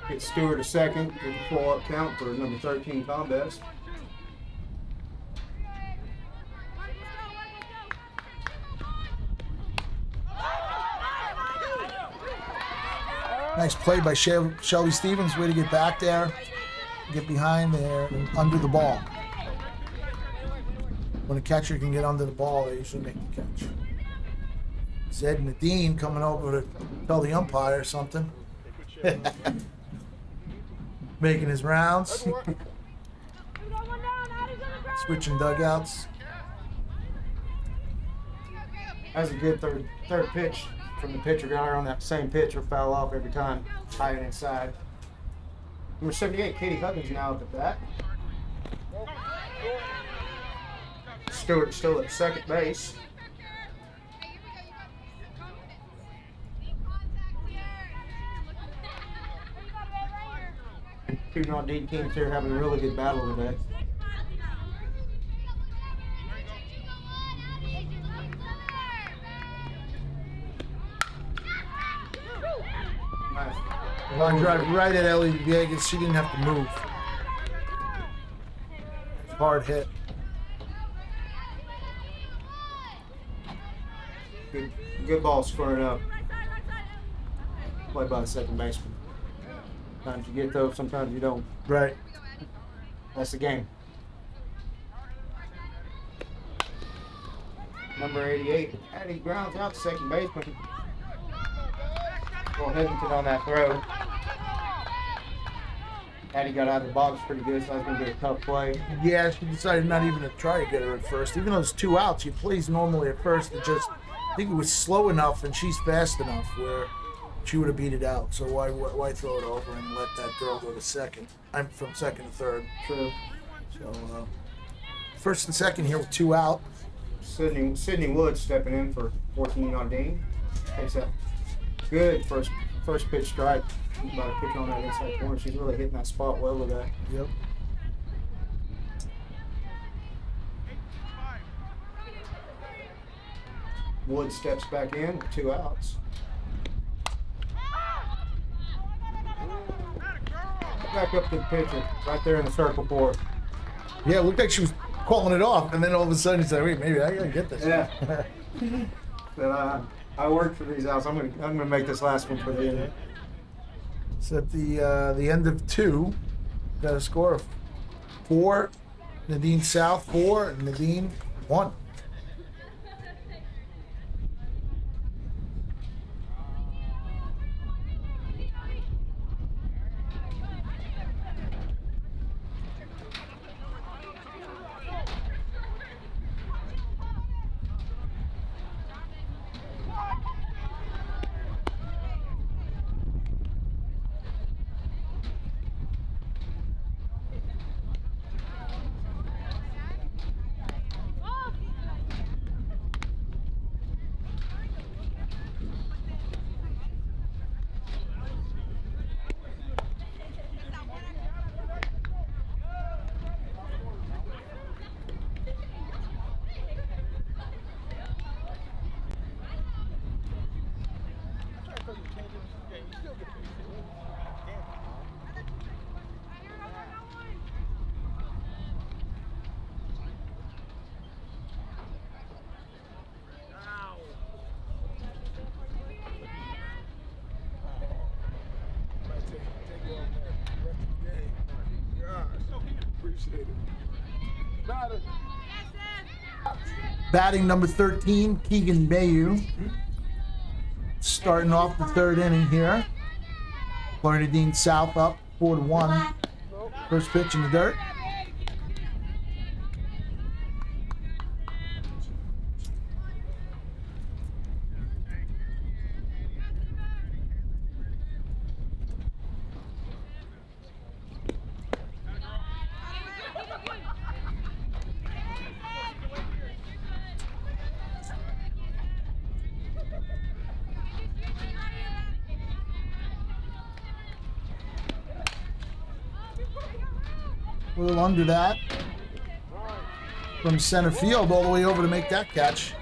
[SPEAKER 2] Get Stewart a second. Get the pull-up count for number 13, Combest.
[SPEAKER 1] Nice play by Shelby Stevens. Way to get back there, get behind there, and under the ball. When a catcher can get under the ball, they usually make the catch. Zed Naudin coming over to tell the umpire something. Making his rounds. Switching dugouts.
[SPEAKER 2] That's a good third pitch from the pitcher. Guy on that same pitch or foul off every time. High and inside. Number 78, Katie Huggins now at the bat. Stewart still at second base. Two Naudin teams here having a really good battle today.
[SPEAKER 1] Line drive right at Ellie Viegas. She didn't have to move. Hard hit.
[SPEAKER 2] Good ball squaring up. Played by the second baseman. Sometimes you get those, sometimes you don't.
[SPEAKER 1] Right.
[SPEAKER 2] That's the game. Number 88. He grounds out to second baseman. Well, Headington on that throw. Hattie got out of the box pretty good, so that's going to be a tough play.
[SPEAKER 1] Yeah, she decided not even to try to get her at first. Even though it's 2 outs, she plays normally at first. It just, I think it was slow enough and she's fast enough where she would have beat it out. So why throw it over and let that girl go to second? I'm from second to third.
[SPEAKER 2] True.
[SPEAKER 1] So first and second here with 2 out.
[SPEAKER 2] Sydney Wood stepping in for 14 Naudin. Takes that good first pitch strike. She's about to pitch on that inside corner. She's really hitting that spot well with that.
[SPEAKER 1] Yep.
[SPEAKER 2] Wood steps back in with 2 outs. Back up to the pitcher, right there in the circle for it.
[SPEAKER 1] Yeah, it looked like she was calling it off, and then all of a sudden she's like, wait, maybe I gotta get this.
[SPEAKER 2] Yeah. But I worked for these outs. I'm gonna make this last one for the end.
[SPEAKER 1] It's at the end of 2. Got a score of 4. Naudin South 4, and Naudin 1. Batting number 13, Keegan Mayu. Starting off the 3rd inning here. Naudin South up 4-1. First pitch in the dirt. A little under that. From center field all the way over to make that catch.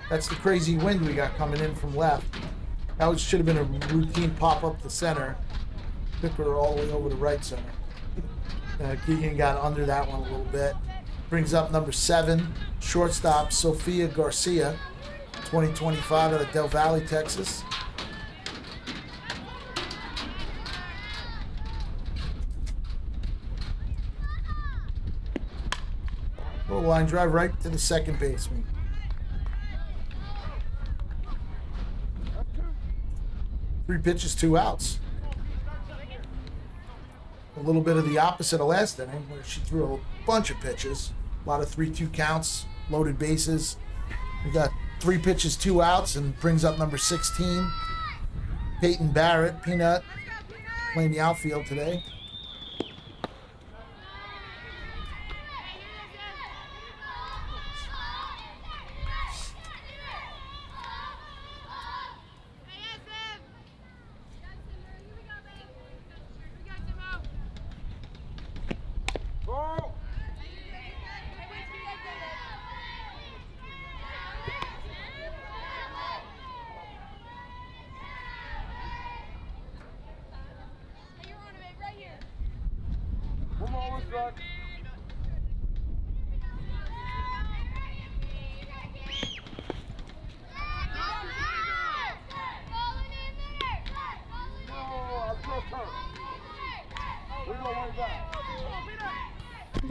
[SPEAKER 1] That's the crazy wind we got coming in from left. That should have been a routine pop up the center. Took her all the way over to right center. Keegan got under that one a little bit. Brings up number 7, shortstop Sofia Garcia, 2025 out of Del Valle, Texas. Little line drive right to the second baseman. Three pitches, 2 outs. A little bit of the opposite of last inning, where she threw a bunch of pitches. A lot of 3-2 counts, loaded bases. We got 3 pitches, 2 outs, and brings up number 16, Peyton Barrett, Peanut, playing the outfield today.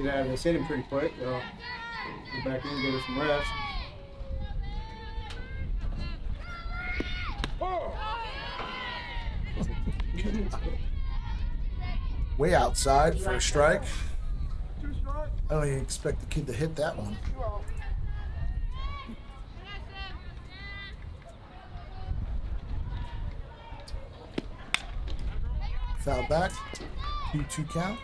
[SPEAKER 2] get out of this inning pretty quick. Go back in and give her some rest.
[SPEAKER 1] Way outside for a strike.
[SPEAKER 4] 2 strikes.
[SPEAKER 1] I don't even expect the kid to hit that one.
[SPEAKER 4] 2 out.
[SPEAKER 1] Foul back. 2-2 count.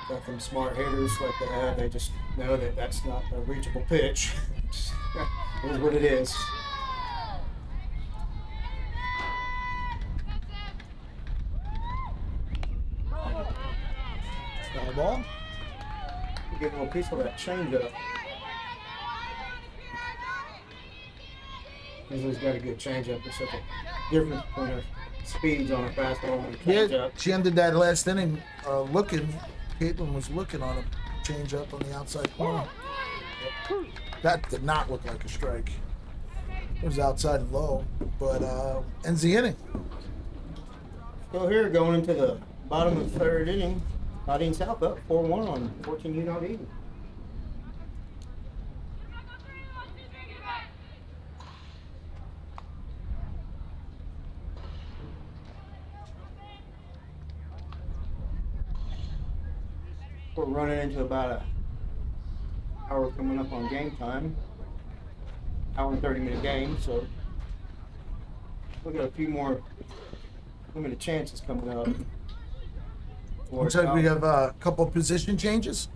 [SPEAKER 2] Got them smart hitters like they have. They just know that that's not a reachable pitch. It is what it is.
[SPEAKER 1] Foul ball.
[SPEAKER 2] Get a little piece of that changeup. He's got a good changeup. There's such a difference between her speeds on a fastball and a
[SPEAKER 1] Yeah,
[SPEAKER 2] changeup.
[SPEAKER 1] she ended that last inning looking. Caitlin was looking on a change up on the outside corner. That did not look like a strike. It was outside and low, but ends the inning.
[SPEAKER 2] So here, going into the bottom of the third inning, Naudin South up 4-1 on 14U Naudin. We're running into about a hour coming up on game time. Hour and 30-minute game, so we got a few more limited chances coming up.
[SPEAKER 1] Looks like we have a couple of position changes.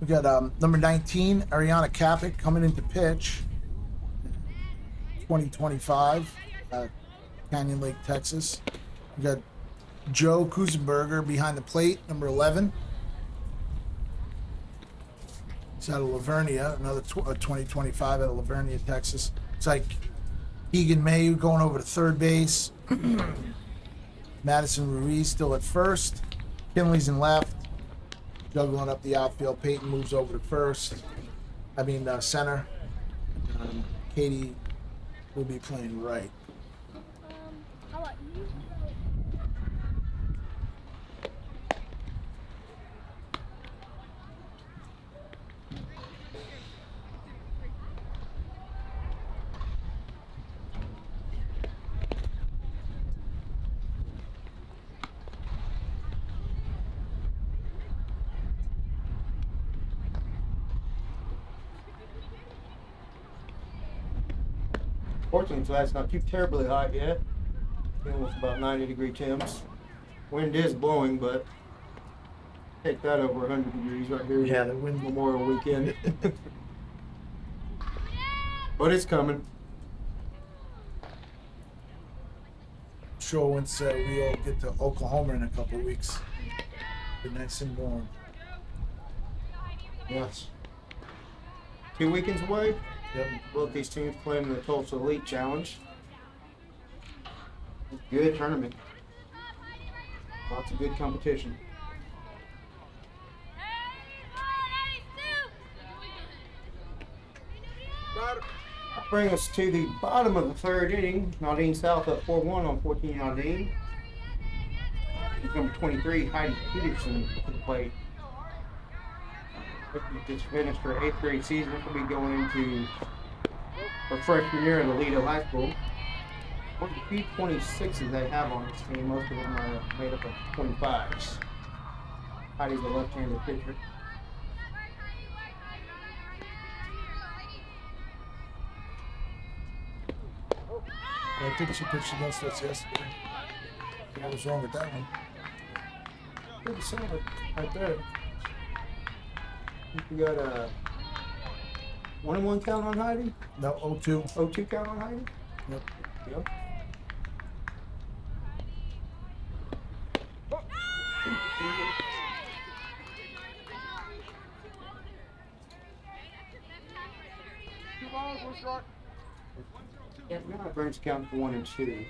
[SPEAKER 1] We got number 19, Ariana Cappick, coming into pitch. 2025, Canyon Lake, Texas. We got Joe Kusenberger behind the plate, number 11. He's out of Lavernia, another 2025 out of Lavernia, Texas. It's like Egan Mayu going over to third base. Madison Ruiz still at first. Kinley's in left. Juggling up the outfield. Peyton moves over to first. Center. Katie will be playing right.
[SPEAKER 6] How about you?
[SPEAKER 2] Fortunately, tonight's not too terribly hot yet. It's about 90-degree temps. Wind is blowing, but take that over 100 degrees right here.
[SPEAKER 1] Yeah, the wind.
[SPEAKER 2] Memorial weekend. But it's coming.
[SPEAKER 1] Sure, once we all get to Oklahoma in a couple weeks, be nice and warm.
[SPEAKER 2] Yes. 2 weekends away.
[SPEAKER 1] Yep.
[SPEAKER 2] Both these teams playing in the Tulsa Elite Challenge. Good tournament. Lots of good competition.
[SPEAKER 4] Batter.
[SPEAKER 2] That brings us to the bottom of the third inning. Naudin South up 4-1 on 14 Naudin. Number 23, Heidi Peterson to the plate. Just finished her 8th grade season. She'll be going into her freshman year in Alito High School. What the few 26s they have on this team, most of them are made up of 25s. Heidi's a left-handed pitcher.
[SPEAKER 1] I think she pitched against us yesterday. What was wrong with that one?
[SPEAKER 2] Pretty solid right there. We got a 1-1 count on Heidi?
[SPEAKER 1] No, 0-2.
[SPEAKER 2] 0-2 count on Heidi?
[SPEAKER 1] Yep.
[SPEAKER 2] Yep.
[SPEAKER 4] Two balls, 1 strike.
[SPEAKER 2] Now it brings the count to 1 and 2.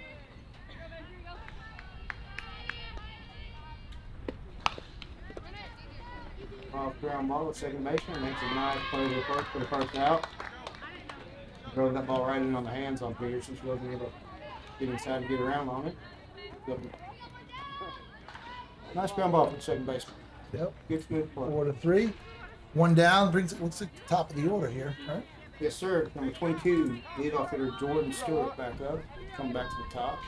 [SPEAKER 2] Off ground ball at second baseman makes a nice play to the first for the first out. Drove that ball right in on the hands on Peterson. She wasn't able to get inside and get around on it. Nice ground ball for the second baseman.
[SPEAKER 1] Yep.
[SPEAKER 2] Good play.
[SPEAKER 1] 4-3. One down brings it. Looks like the top of the order here, right?
[SPEAKER 2] Yes, sir. Number 22, leadoff hitter Jordan Stewart back up. Coming back to the top.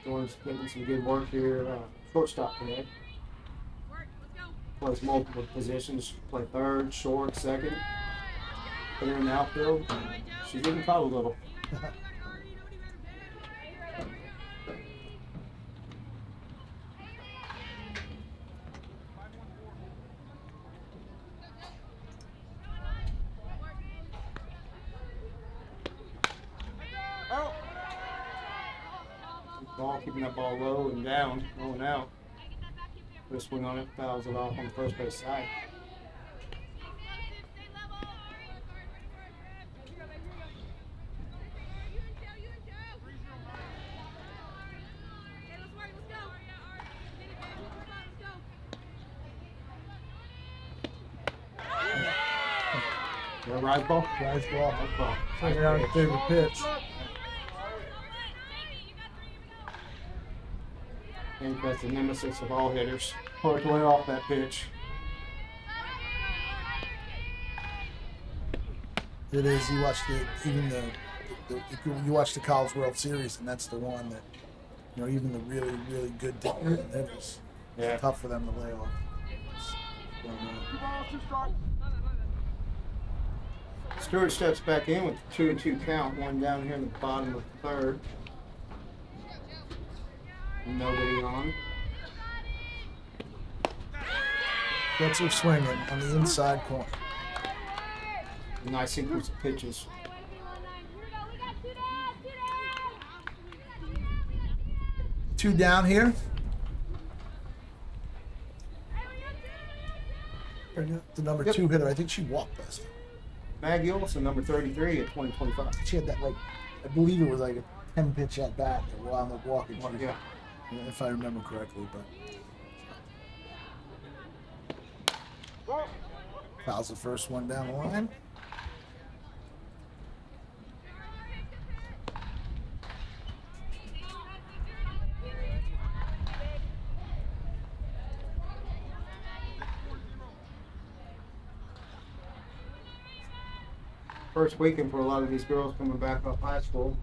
[SPEAKER 2] Jordan's getting some good work here. Shortstop today. Plays multiple positions. Play third, short, second. Put her in the outfield. She's getting caught a little. Ball, keeping that ball low and down, going out. Put a swing on it, fouls it off on the first base side. Rise ball?
[SPEAKER 1] Rise ball.
[SPEAKER 2] Rise ball.
[SPEAKER 1] Second round favorite pitch.
[SPEAKER 2] I think that's the nemesis of all hitters. Worked way off that pitch.
[SPEAKER 1] It is. You watch you watch the College World Series, and that's the one that, even the really, really good team, it was tough for them to lay off.
[SPEAKER 2] Stewart steps back in with the 2-2 count. One down here in the bottom of the third. Nobody on.
[SPEAKER 1] Gets her swinging on the inside corner.
[SPEAKER 2] Nice sequence of pitches.
[SPEAKER 1] Two down here. The number 2 hitter. I think she walked us.
[SPEAKER 2] Maggie Olson, number 33 at 2025.
[SPEAKER 1] She had that, I believe it was like a 10 pitch at bat that wound up walking.
[SPEAKER 2] Yeah.
[SPEAKER 1] If I remember correctly, but fouls the first one down the line.
[SPEAKER 2] First weekend for a lot of these girls coming back off high school.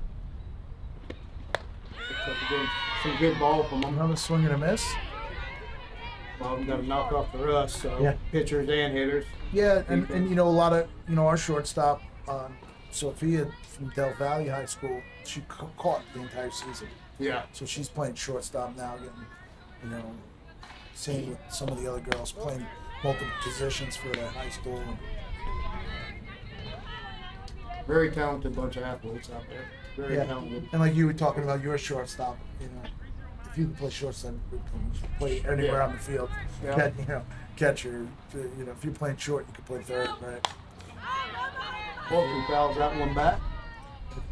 [SPEAKER 2] Some good ball from them.
[SPEAKER 1] Another swing and a miss.
[SPEAKER 2] Well, we got to knock off the rust, so
[SPEAKER 1] Yeah.
[SPEAKER 2] pitchers and hitters.
[SPEAKER 1] Yeah, and a lot of, our shortstop, Sophia from Del Valle High School, she caught the entire season.
[SPEAKER 2] Yeah.
[SPEAKER 1] So she's playing shortstop now, getting, same with some of the other girls playing multiple positions for their high school.
[SPEAKER 2] Very talented bunch of athletes out there. Very talented.
[SPEAKER 1] And like you were talking about your shortstop, if you can play shortstop, you can play anywhere on the field.
[SPEAKER 2] Yeah.
[SPEAKER 1] Catcher, if you're playing short, you can play third, right?
[SPEAKER 2] Well, he fouls that one back.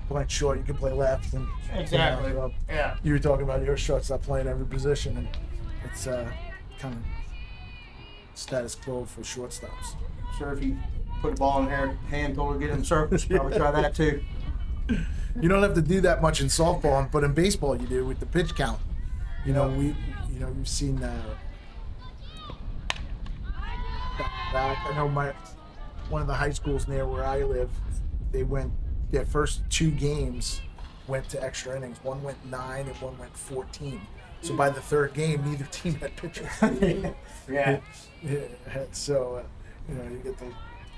[SPEAKER 1] Playing short, you can play left. And,
[SPEAKER 2] Exactly. Yeah.
[SPEAKER 1] You were talking about your shortstop playing every position, and it's kind of status quo for shortstops.
[SPEAKER 2] Sure, if you put a ball in her hand, told her to get in circles, probably try that too.
[SPEAKER 1] You don't have to do that much in softball, but in baseball you do with the pitch count. You've seen back. I know one of the high schools near where I live, their first 2 games went to extra innings. One went 9 and one went 14. So by the 3rd game, neither team had pitchers.
[SPEAKER 2] Yeah.
[SPEAKER 1] So you get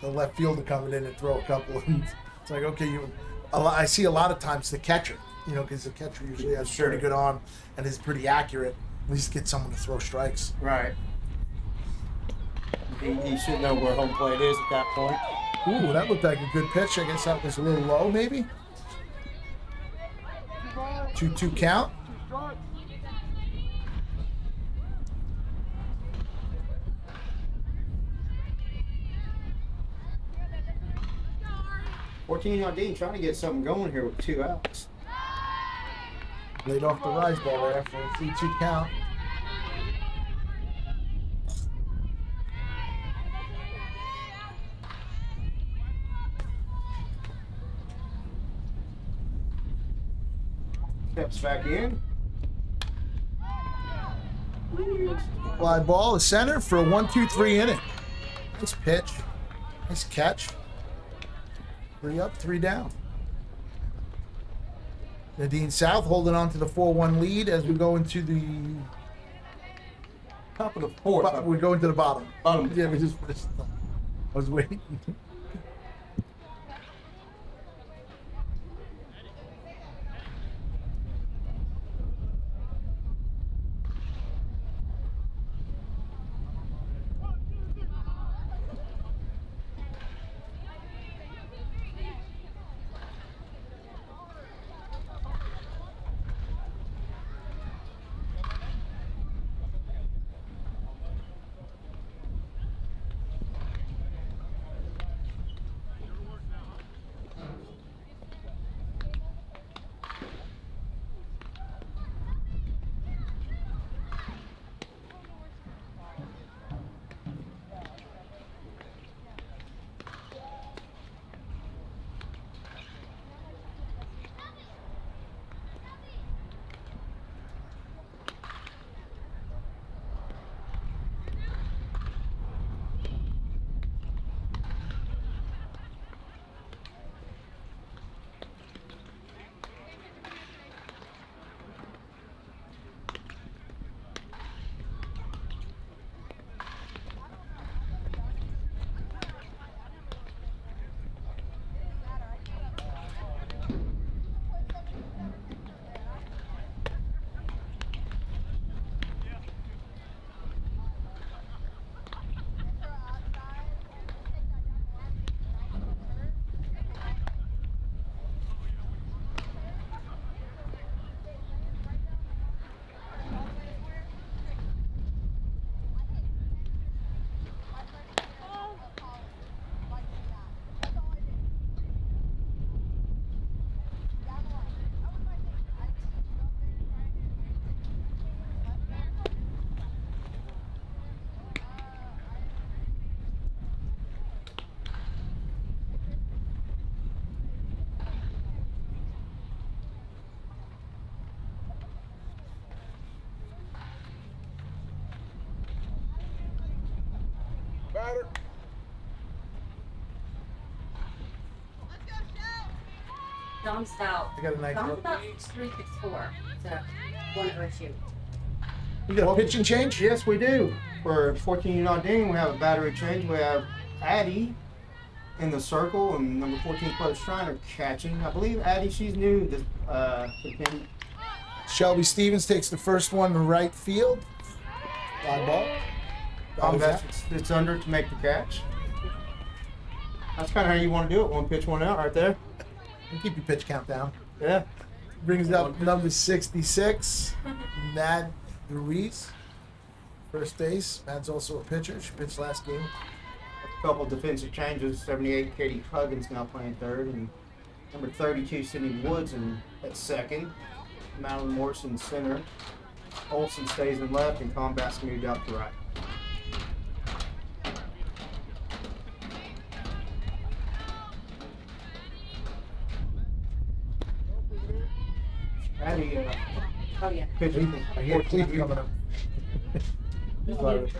[SPEAKER 1] the left fielder coming in and throw a couple, and it's like, okay, I see a lot of times the catcher, because the catcher usually has a pretty good arm and is pretty accurate. At least get someone to throw strikes.
[SPEAKER 2] Right. He should know where home plate is at that point.
[SPEAKER 1] Ooh, that looked like a good pitch. I guess that was a little low, maybe. 2-2 count.
[SPEAKER 2] 14 Naudin trying to get something going here with 2 outs.
[SPEAKER 1] Laid off the rise ball there for a 3-2 count.
[SPEAKER 2] Steps back in.
[SPEAKER 1] Fly ball, the center for a 1-2-3 inning. Nice pitch. Nice catch. 3 up, 3 down. Naudin South holding on to the 4-1 lead as we go into the
[SPEAKER 2] Top of the fourth.
[SPEAKER 1] we go into the bottom.
[SPEAKER 2] Bottom.
[SPEAKER 1] Yeah, we just I was waiting.
[SPEAKER 4] Batter.
[SPEAKER 3] Dom Stout.
[SPEAKER 1] I got a nice
[SPEAKER 3] Dom
[SPEAKER 1] look.
[SPEAKER 3] Stout 364. So one issue.
[SPEAKER 1] You got a pitch and change?
[SPEAKER 2] Yes, we do. For 14 Naudin, we have a battery change. We have Addie in the circle and number 14 Club Shriner catching. I believe Addie, she's new to the
[SPEAKER 1] Shelby Stevens takes the first one to right field. Fly ball.
[SPEAKER 2] It's under to make the catch. That's kind of how you want to do it. One pitch, one out right there.
[SPEAKER 1] And keep your pitch count down.
[SPEAKER 2] Yeah.
[SPEAKER 1] Brings up number 66, Mad Ruiz. First base. Mad's also a pitcher. She pitched last game.
[SPEAKER 2] A couple defensive changes. 78 Katie Huggins now playing third, and number 32 Sydney Woods at second. Madeline Morrison center. Olson stays in left, and Combat's moved out to right. Addie,
[SPEAKER 3] Oh yeah.
[SPEAKER 2] pitching.
[SPEAKER 1] I hear Cleve coming up. Sorry.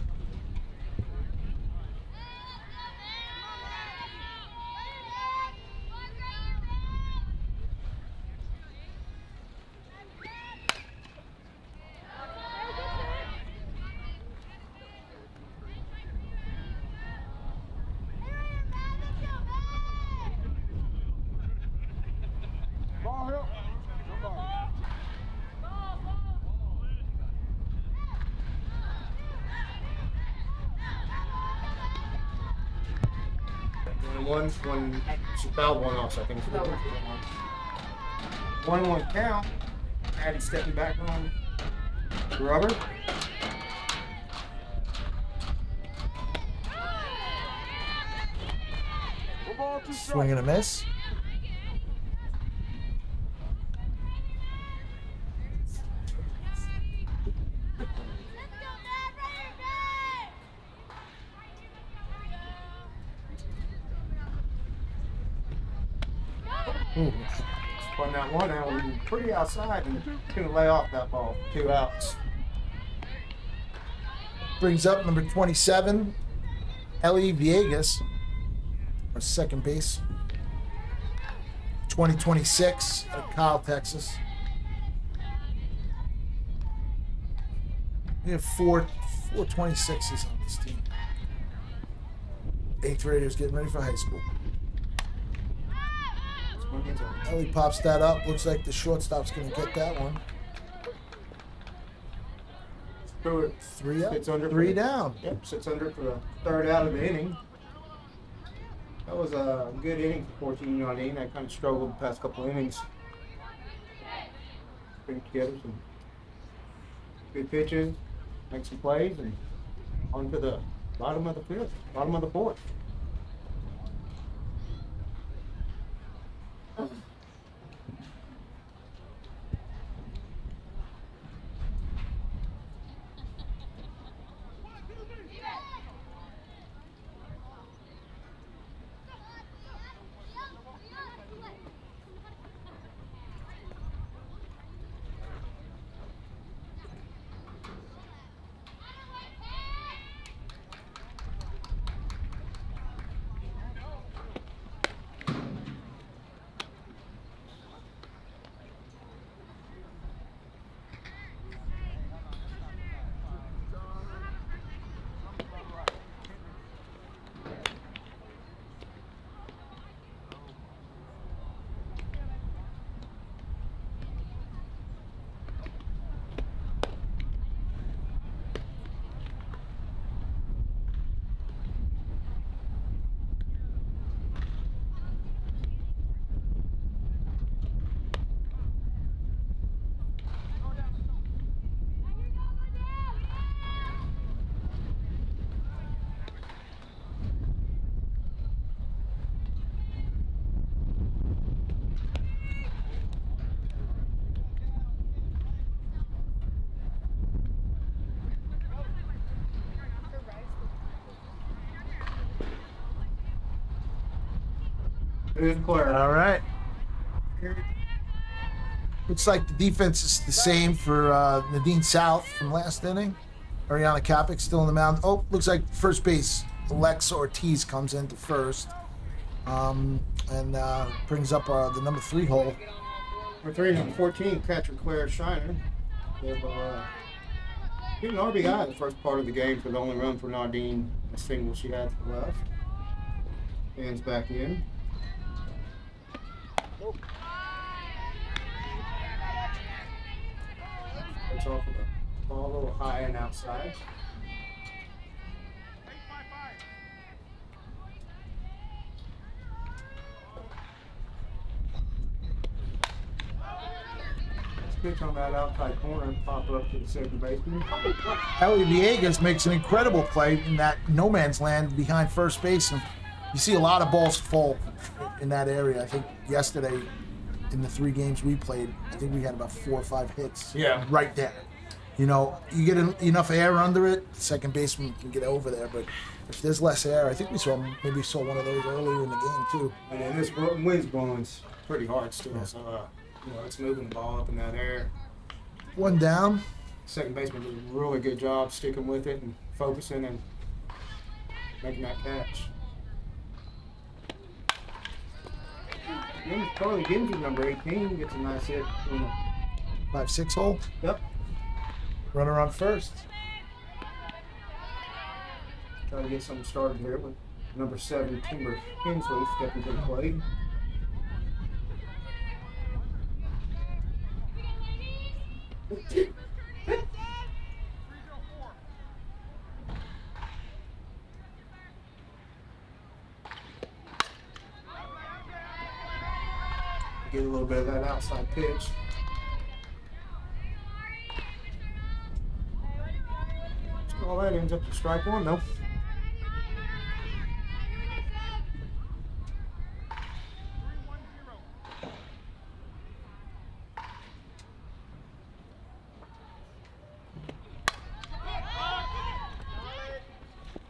[SPEAKER 4] Ball here. Somebody.
[SPEAKER 2] When she fouled one off, so I think it's 1-1 count. Addie stepping back on the rubber.
[SPEAKER 4] One ball, 2 strikes.
[SPEAKER 1] Swing and a miss. Ooh.
[SPEAKER 2] Spun that one out, we were pretty outside and gonna lay off that ball. 2 outs.
[SPEAKER 1] Brings up number 27, Ellie Viegas, our second base. 2026 at Kyle, Texas. We have four 26s on this team. 8th graders getting ready for high school. Ellie pops that up. Looks like the shortstop's going to get that one.
[SPEAKER 2] Threw it.
[SPEAKER 1] 3 up.
[SPEAKER 2] Sits under for
[SPEAKER 1] 3
[SPEAKER 2] the-
[SPEAKER 1] down.
[SPEAKER 2] Yep, sits under for the third out of the inning. That was a good inning for 14 Naudin. I kind of struggled the past couple innings. Bring together some good pitches, make some plays, and on to the bottom of the fifth, bottom of the fourth. It is clear.
[SPEAKER 1] All right. Looks like the defense is the same for Naudin South from last inning. Ariana Kapik still in the mound. Oh, looks like first base. Lex Ortiz comes into first. And brings up the number 3 hole.
[SPEAKER 2] Number 3, number 14, catcher Claire Shiner. They have an RBI the first part of the game for the only run for Naudin, a single she had to the left. Hands back in. It's off of the ball a little high and outside. Pitch on that outside corner, pop up to the second baseman.
[SPEAKER 1] Ellie Viegas makes an incredible play in that no man's land behind first base. And you see a lot of balls fall in that area. I think yesterday, in the 3 games we played, I think we had about 4 or 5 hits.
[SPEAKER 2] Yeah.
[SPEAKER 1] Right there. You know, you get enough air under it, the second baseman can get over there. But if there's less air, I think we saw one of those earlier in the game too.
[SPEAKER 2] And then this wind's blowing pretty hard still, so it's moving the ball up in that air.
[SPEAKER 1] 1 down.
[SPEAKER 2] Second baseman did a really good job sticking with it and focusing and making that catch. Then Carly Genji, number 18, gets a nice hit.
[SPEAKER 1] 5-6 hole.
[SPEAKER 2] Yep.
[SPEAKER 1] Runner on first.
[SPEAKER 2] Try to get something started here with number 7, Timber Hensley, stepping to the plate. Get a little bit of that outside pitch. All that ends up to strike 1 though.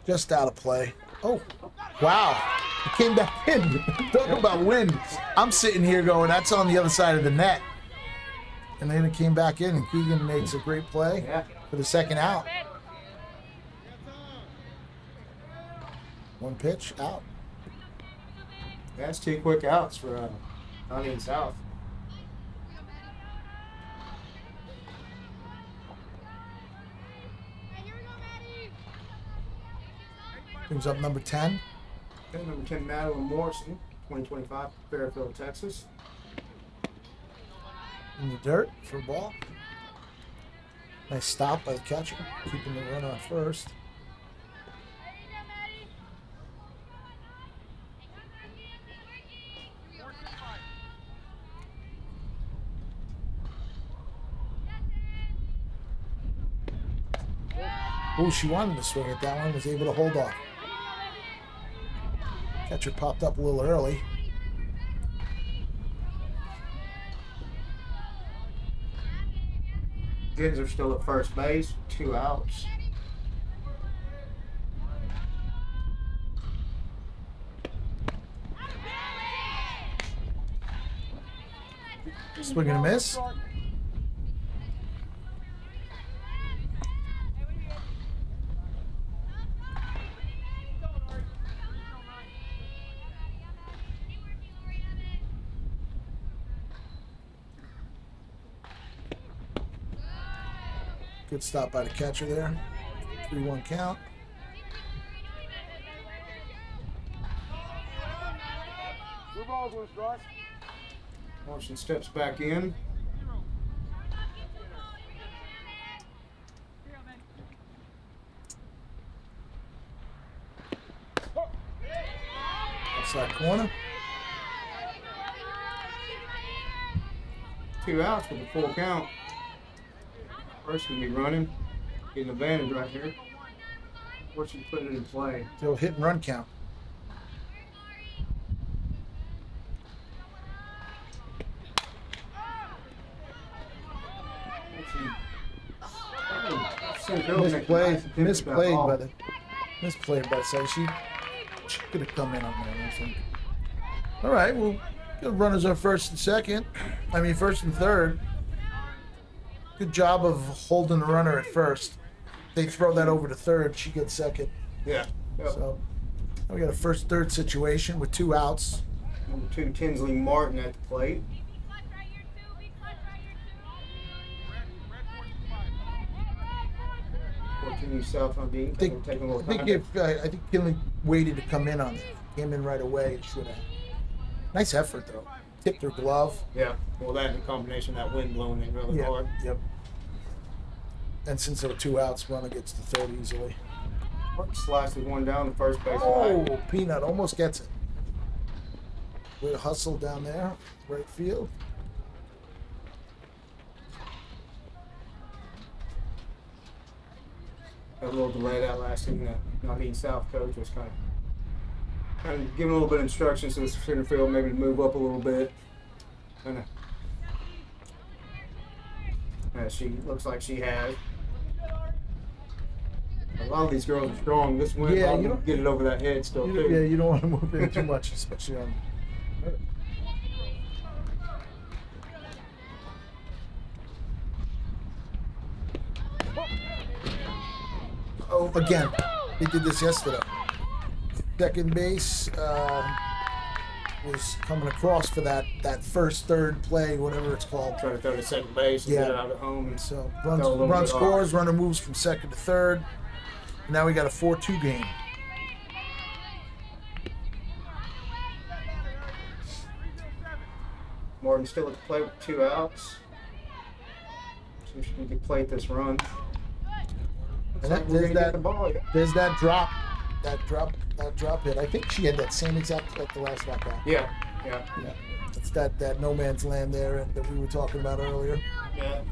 [SPEAKER 1] Just out of play. Oh, wow. It came back in. Talk about wind. I'm sitting here going, that's on the other side of the net. And then it came back in, and Keegan makes a great play for the second out. One pitch out.
[SPEAKER 2] That's 2 quick outs for Naudin South.
[SPEAKER 1] Brings up number 10.
[SPEAKER 2] Okay, number 10, Madeline Morrison, 2025, Fairfield, Texas.
[SPEAKER 1] In the dirt for a ball. Nice stop by the catcher, keeping the runner on first. Oh, she wanted to swing at that one, was able to hold off. Catcher popped up a little early.
[SPEAKER 2] Gids are still at first base, 2 outs.
[SPEAKER 1] Swing and a miss. Good stop by the catcher there. 3-1 count.
[SPEAKER 4] Two balls, one strike.
[SPEAKER 2] Morrison steps back in.
[SPEAKER 1] Outside corner.
[SPEAKER 2] 2 outs with a full count. First gonna be running, getting advantage right here. Once you put it in play.
[SPEAKER 1] Still hit and run count. Misplayed by the side. She could have come in on that, I think. All right, well, good runners on first and second. First and third. Good job of holding the runner at first. They throw that over to third. She gets second.
[SPEAKER 2] Yeah. Yep.
[SPEAKER 1] So now we got a first-third situation with 2 outs.
[SPEAKER 2] Number 2, Tinsley Martin at the plate. South Naudin taking a little time.
[SPEAKER 1] I think Kinley waited to come in on it. Came in right away and should have. Nice effort though. Tipped her glove.
[SPEAKER 2] Yeah. Well, that in combination, that wind blowing in really hard.
[SPEAKER 1] Yep. And since there were 2 outs, runner gets to third easily.
[SPEAKER 2] Martin slices one down the first base
[SPEAKER 1] Oh,
[SPEAKER 2] line.
[SPEAKER 1] Peanut almost gets it. Way to hustle down there, right field.
[SPEAKER 2] A little delay that last inning. The Naudin South coach was kind of giving a little bit of instructions to the center field, maybe to move up a little bit. She looks like she has. A lot of these girls are strong. This wind,
[SPEAKER 1] Yeah,
[SPEAKER 2] you
[SPEAKER 1] you
[SPEAKER 2] don't
[SPEAKER 1] don't-
[SPEAKER 2] get it over that head still too.
[SPEAKER 1] Yeah, you don't want to move in too much, especially on. Oh, again, they did this yesterday. Second base was coming across for that first, third play, whatever it's called.
[SPEAKER 2] Try to throw to second base and
[SPEAKER 1] Yeah.
[SPEAKER 2] get it out at home. And
[SPEAKER 1] So
[SPEAKER 2] Fell a little
[SPEAKER 1] run
[SPEAKER 2] bit
[SPEAKER 1] scores, runner moves from second to third. Now we got a 4-2 game.
[SPEAKER 2] Morgan still at the plate with 2 outs. So she can plate this run. Looks like we're gonna get the ball. Yeah.
[SPEAKER 1] There's that drop hit. I think she had that same exact like the last at bat.
[SPEAKER 2] Yeah.
[SPEAKER 1] Yeah, it's that no man's land there that we were talking about earlier.
[SPEAKER 2] Yeah.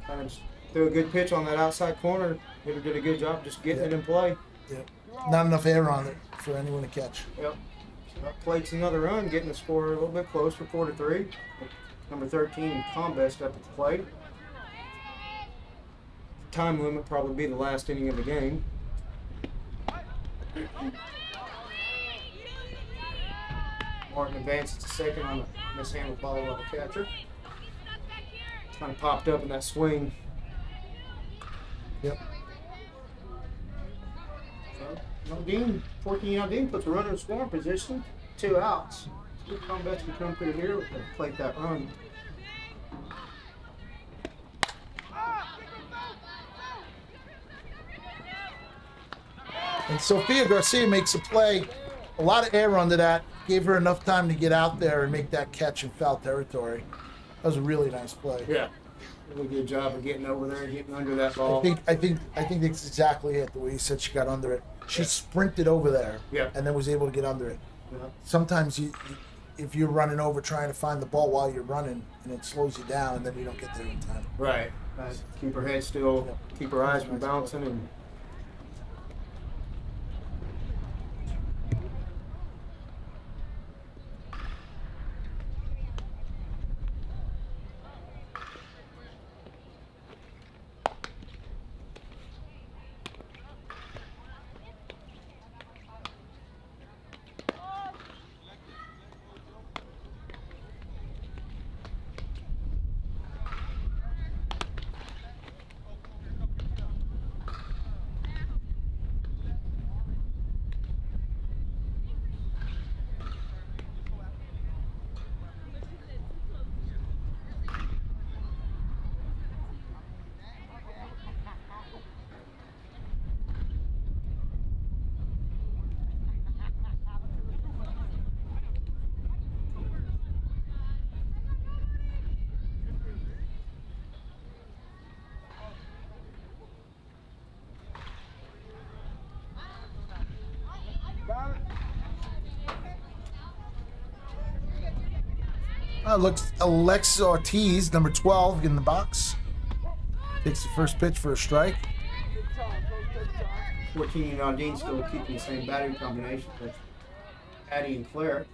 [SPEAKER 2] Kind of just threw a good pitch on that outside corner. Hitter did a good job just getting it in play.
[SPEAKER 1] Yep. Not enough air on it for anyone to catch.
[SPEAKER 2] Yep. So that plates another run, getting the score a little bit closer, 4-3. Number 13, Combest up at the plate. Time limit probably be the last inning of the game. Martin advances to second on a mishandled ball of the catcher. Kind of popped up in that swing.
[SPEAKER 1] Yep.
[SPEAKER 2] So, Naudin puts a runner in scoring position, 2 outs. Tom Betts can come through here and plate that run.
[SPEAKER 1] And Sophia Garcia makes a play. A lot of air under that. Gave her enough time to get out there and make that catch in foul territory. That was a really nice play.
[SPEAKER 2] Yeah. Really good job of getting over there and getting under that ball.
[SPEAKER 1] I think that's exactly it. The way you said she got under it. She sprinted over there.
[SPEAKER 2] Yeah.
[SPEAKER 1] And then was able to get under it.
[SPEAKER 2] Yeah.
[SPEAKER 1] Sometimes if you're running over trying to find the ball while you're running, and it slows you down, and then you don't get there in time.
[SPEAKER 2] Right. Keep her head still. Keep her eyes from bouncing and.
[SPEAKER 1] Looks Alexa Ortiz, number 12, in the box. Takes the first pitch for a strike.
[SPEAKER 2] 14 Naudin still keeping the same batting combination with Addie and Claire.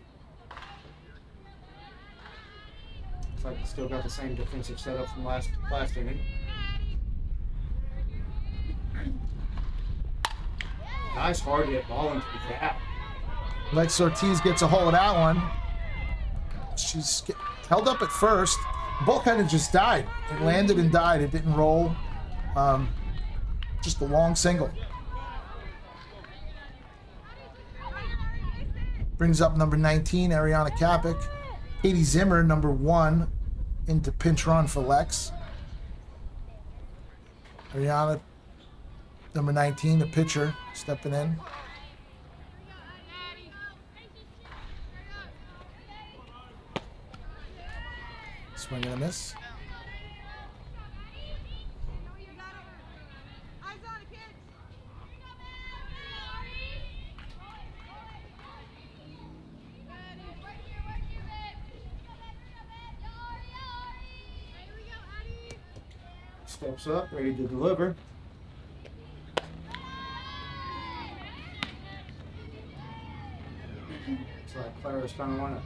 [SPEAKER 2] Looks like they still got the same defensive setup from last inning. Nice hard hit ball into the gap.
[SPEAKER 1] Alexa Ortiz gets a hold of that one. She's held up at first. The ball kind of just died. It landed and died. It didn't roll. Just a long single. Brings up number 19, Ariana Kapik. Katie Zimmer, number 1, into pinch run for Lex. Ariana, number 19, the pitcher, stepping in. Swing and a miss.
[SPEAKER 2] Steps up, ready to deliver. Looks like Clara's kind of want to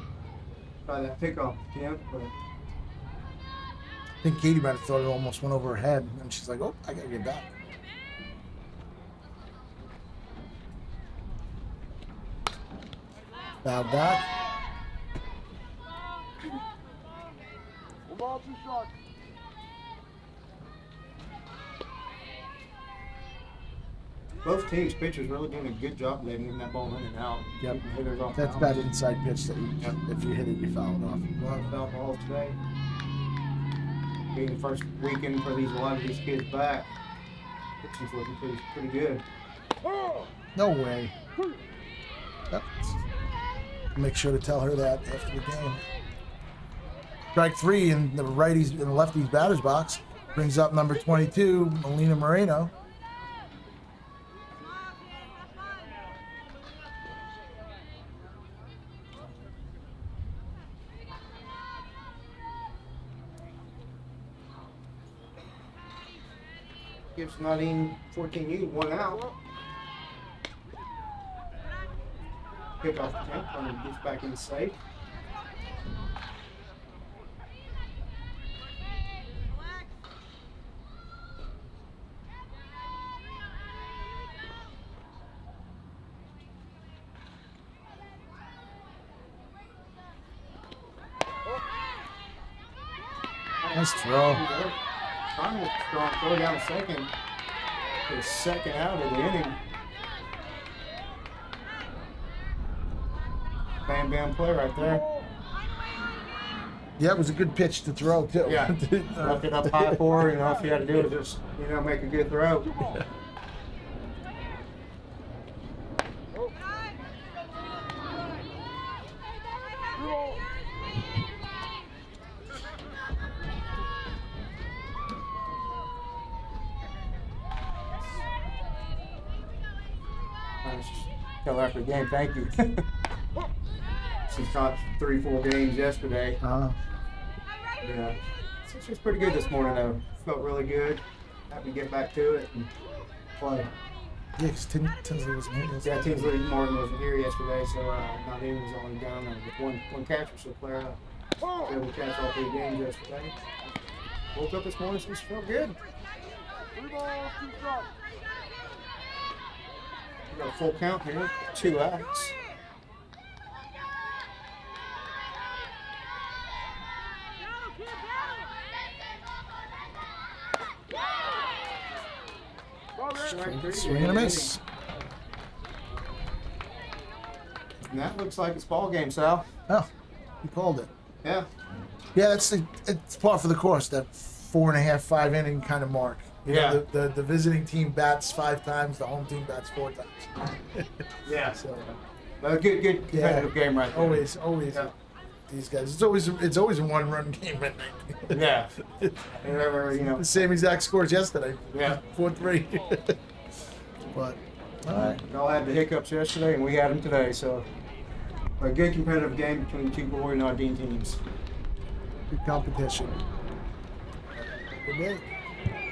[SPEAKER 2] try that pickoff attempt, but
[SPEAKER 1] I think Katie might have thought it almost went over her head, and she's like, oh, I gotta get back. Foul back.
[SPEAKER 4] One ball, 2 strikes.
[SPEAKER 2] both teams' pitchers really doing a good job letting that ball in and out.
[SPEAKER 1] Yep.
[SPEAKER 2] Keeping hitters off
[SPEAKER 1] That's
[SPEAKER 2] balance.
[SPEAKER 1] bad inside pitch that if you hit it, you foul it off.
[SPEAKER 2] A lot of foul balls today. Being the first weekend for a lot of these kids back, pitching's looking pretty good.
[SPEAKER 1] No way. Yep. Make sure to tell her that after the game. Strike 3 in the righties and the lefties batter's box. Brings up number 22, Melina Moreno.
[SPEAKER 2] Gives Naudin 14U, 1 out. Pick off the temp, and gets back in safe.
[SPEAKER 1] Nice throw.
[SPEAKER 2] Trying to strong throw down second. For the second out of the inning. Bam bam play right there.
[SPEAKER 1] Yeah, it was a good pitch to throw too.
[SPEAKER 2] Yeah. Left it up high for her, you know, all she had to do was just, make a good throw. I just tell her after the game, thank you. She caught 3-4 games yesterday. Yeah. So she's pretty good this morning though. Felt really good. Happy to get back to it and play.
[SPEAKER 1] Yeah, because Tinsley wasn't here.
[SPEAKER 2] Yeah, Tinsley Martin wasn't here yesterday, so Naudin was only down with one catcher, so Clara was able to catch all 3 games yesterday. Woke up this morning, so she felt good.
[SPEAKER 4] 3 balls, 2 strikes.
[SPEAKER 2] We got a full count here, 2 outs.
[SPEAKER 1] Swing and a miss.
[SPEAKER 2] And that looks like it's ball game, Sal.
[SPEAKER 1] Oh, you called it.
[SPEAKER 2] Yeah.
[SPEAKER 1] Yeah, it's par for the course, that 4.5, 5 inning kind of mark. You know, the visiting team bats 5 times, the home team bats 4 times.
[SPEAKER 2] Yeah.
[SPEAKER 1] So
[SPEAKER 2] Good competitive game right there.
[SPEAKER 1] always.
[SPEAKER 2] Yeah.
[SPEAKER 1] These guys, it's always a 1-run game, I think.
[SPEAKER 2] Yeah. Whoever,
[SPEAKER 1] The same exact scores yesterday.
[SPEAKER 2] Yeah.
[SPEAKER 1] 4-3. But all right.
[SPEAKER 2] We all had the hiccups yesterday, and we had them today. So, a good competitive game between the 2 Glory and Naudin teams.
[SPEAKER 1] Good competition. Good day.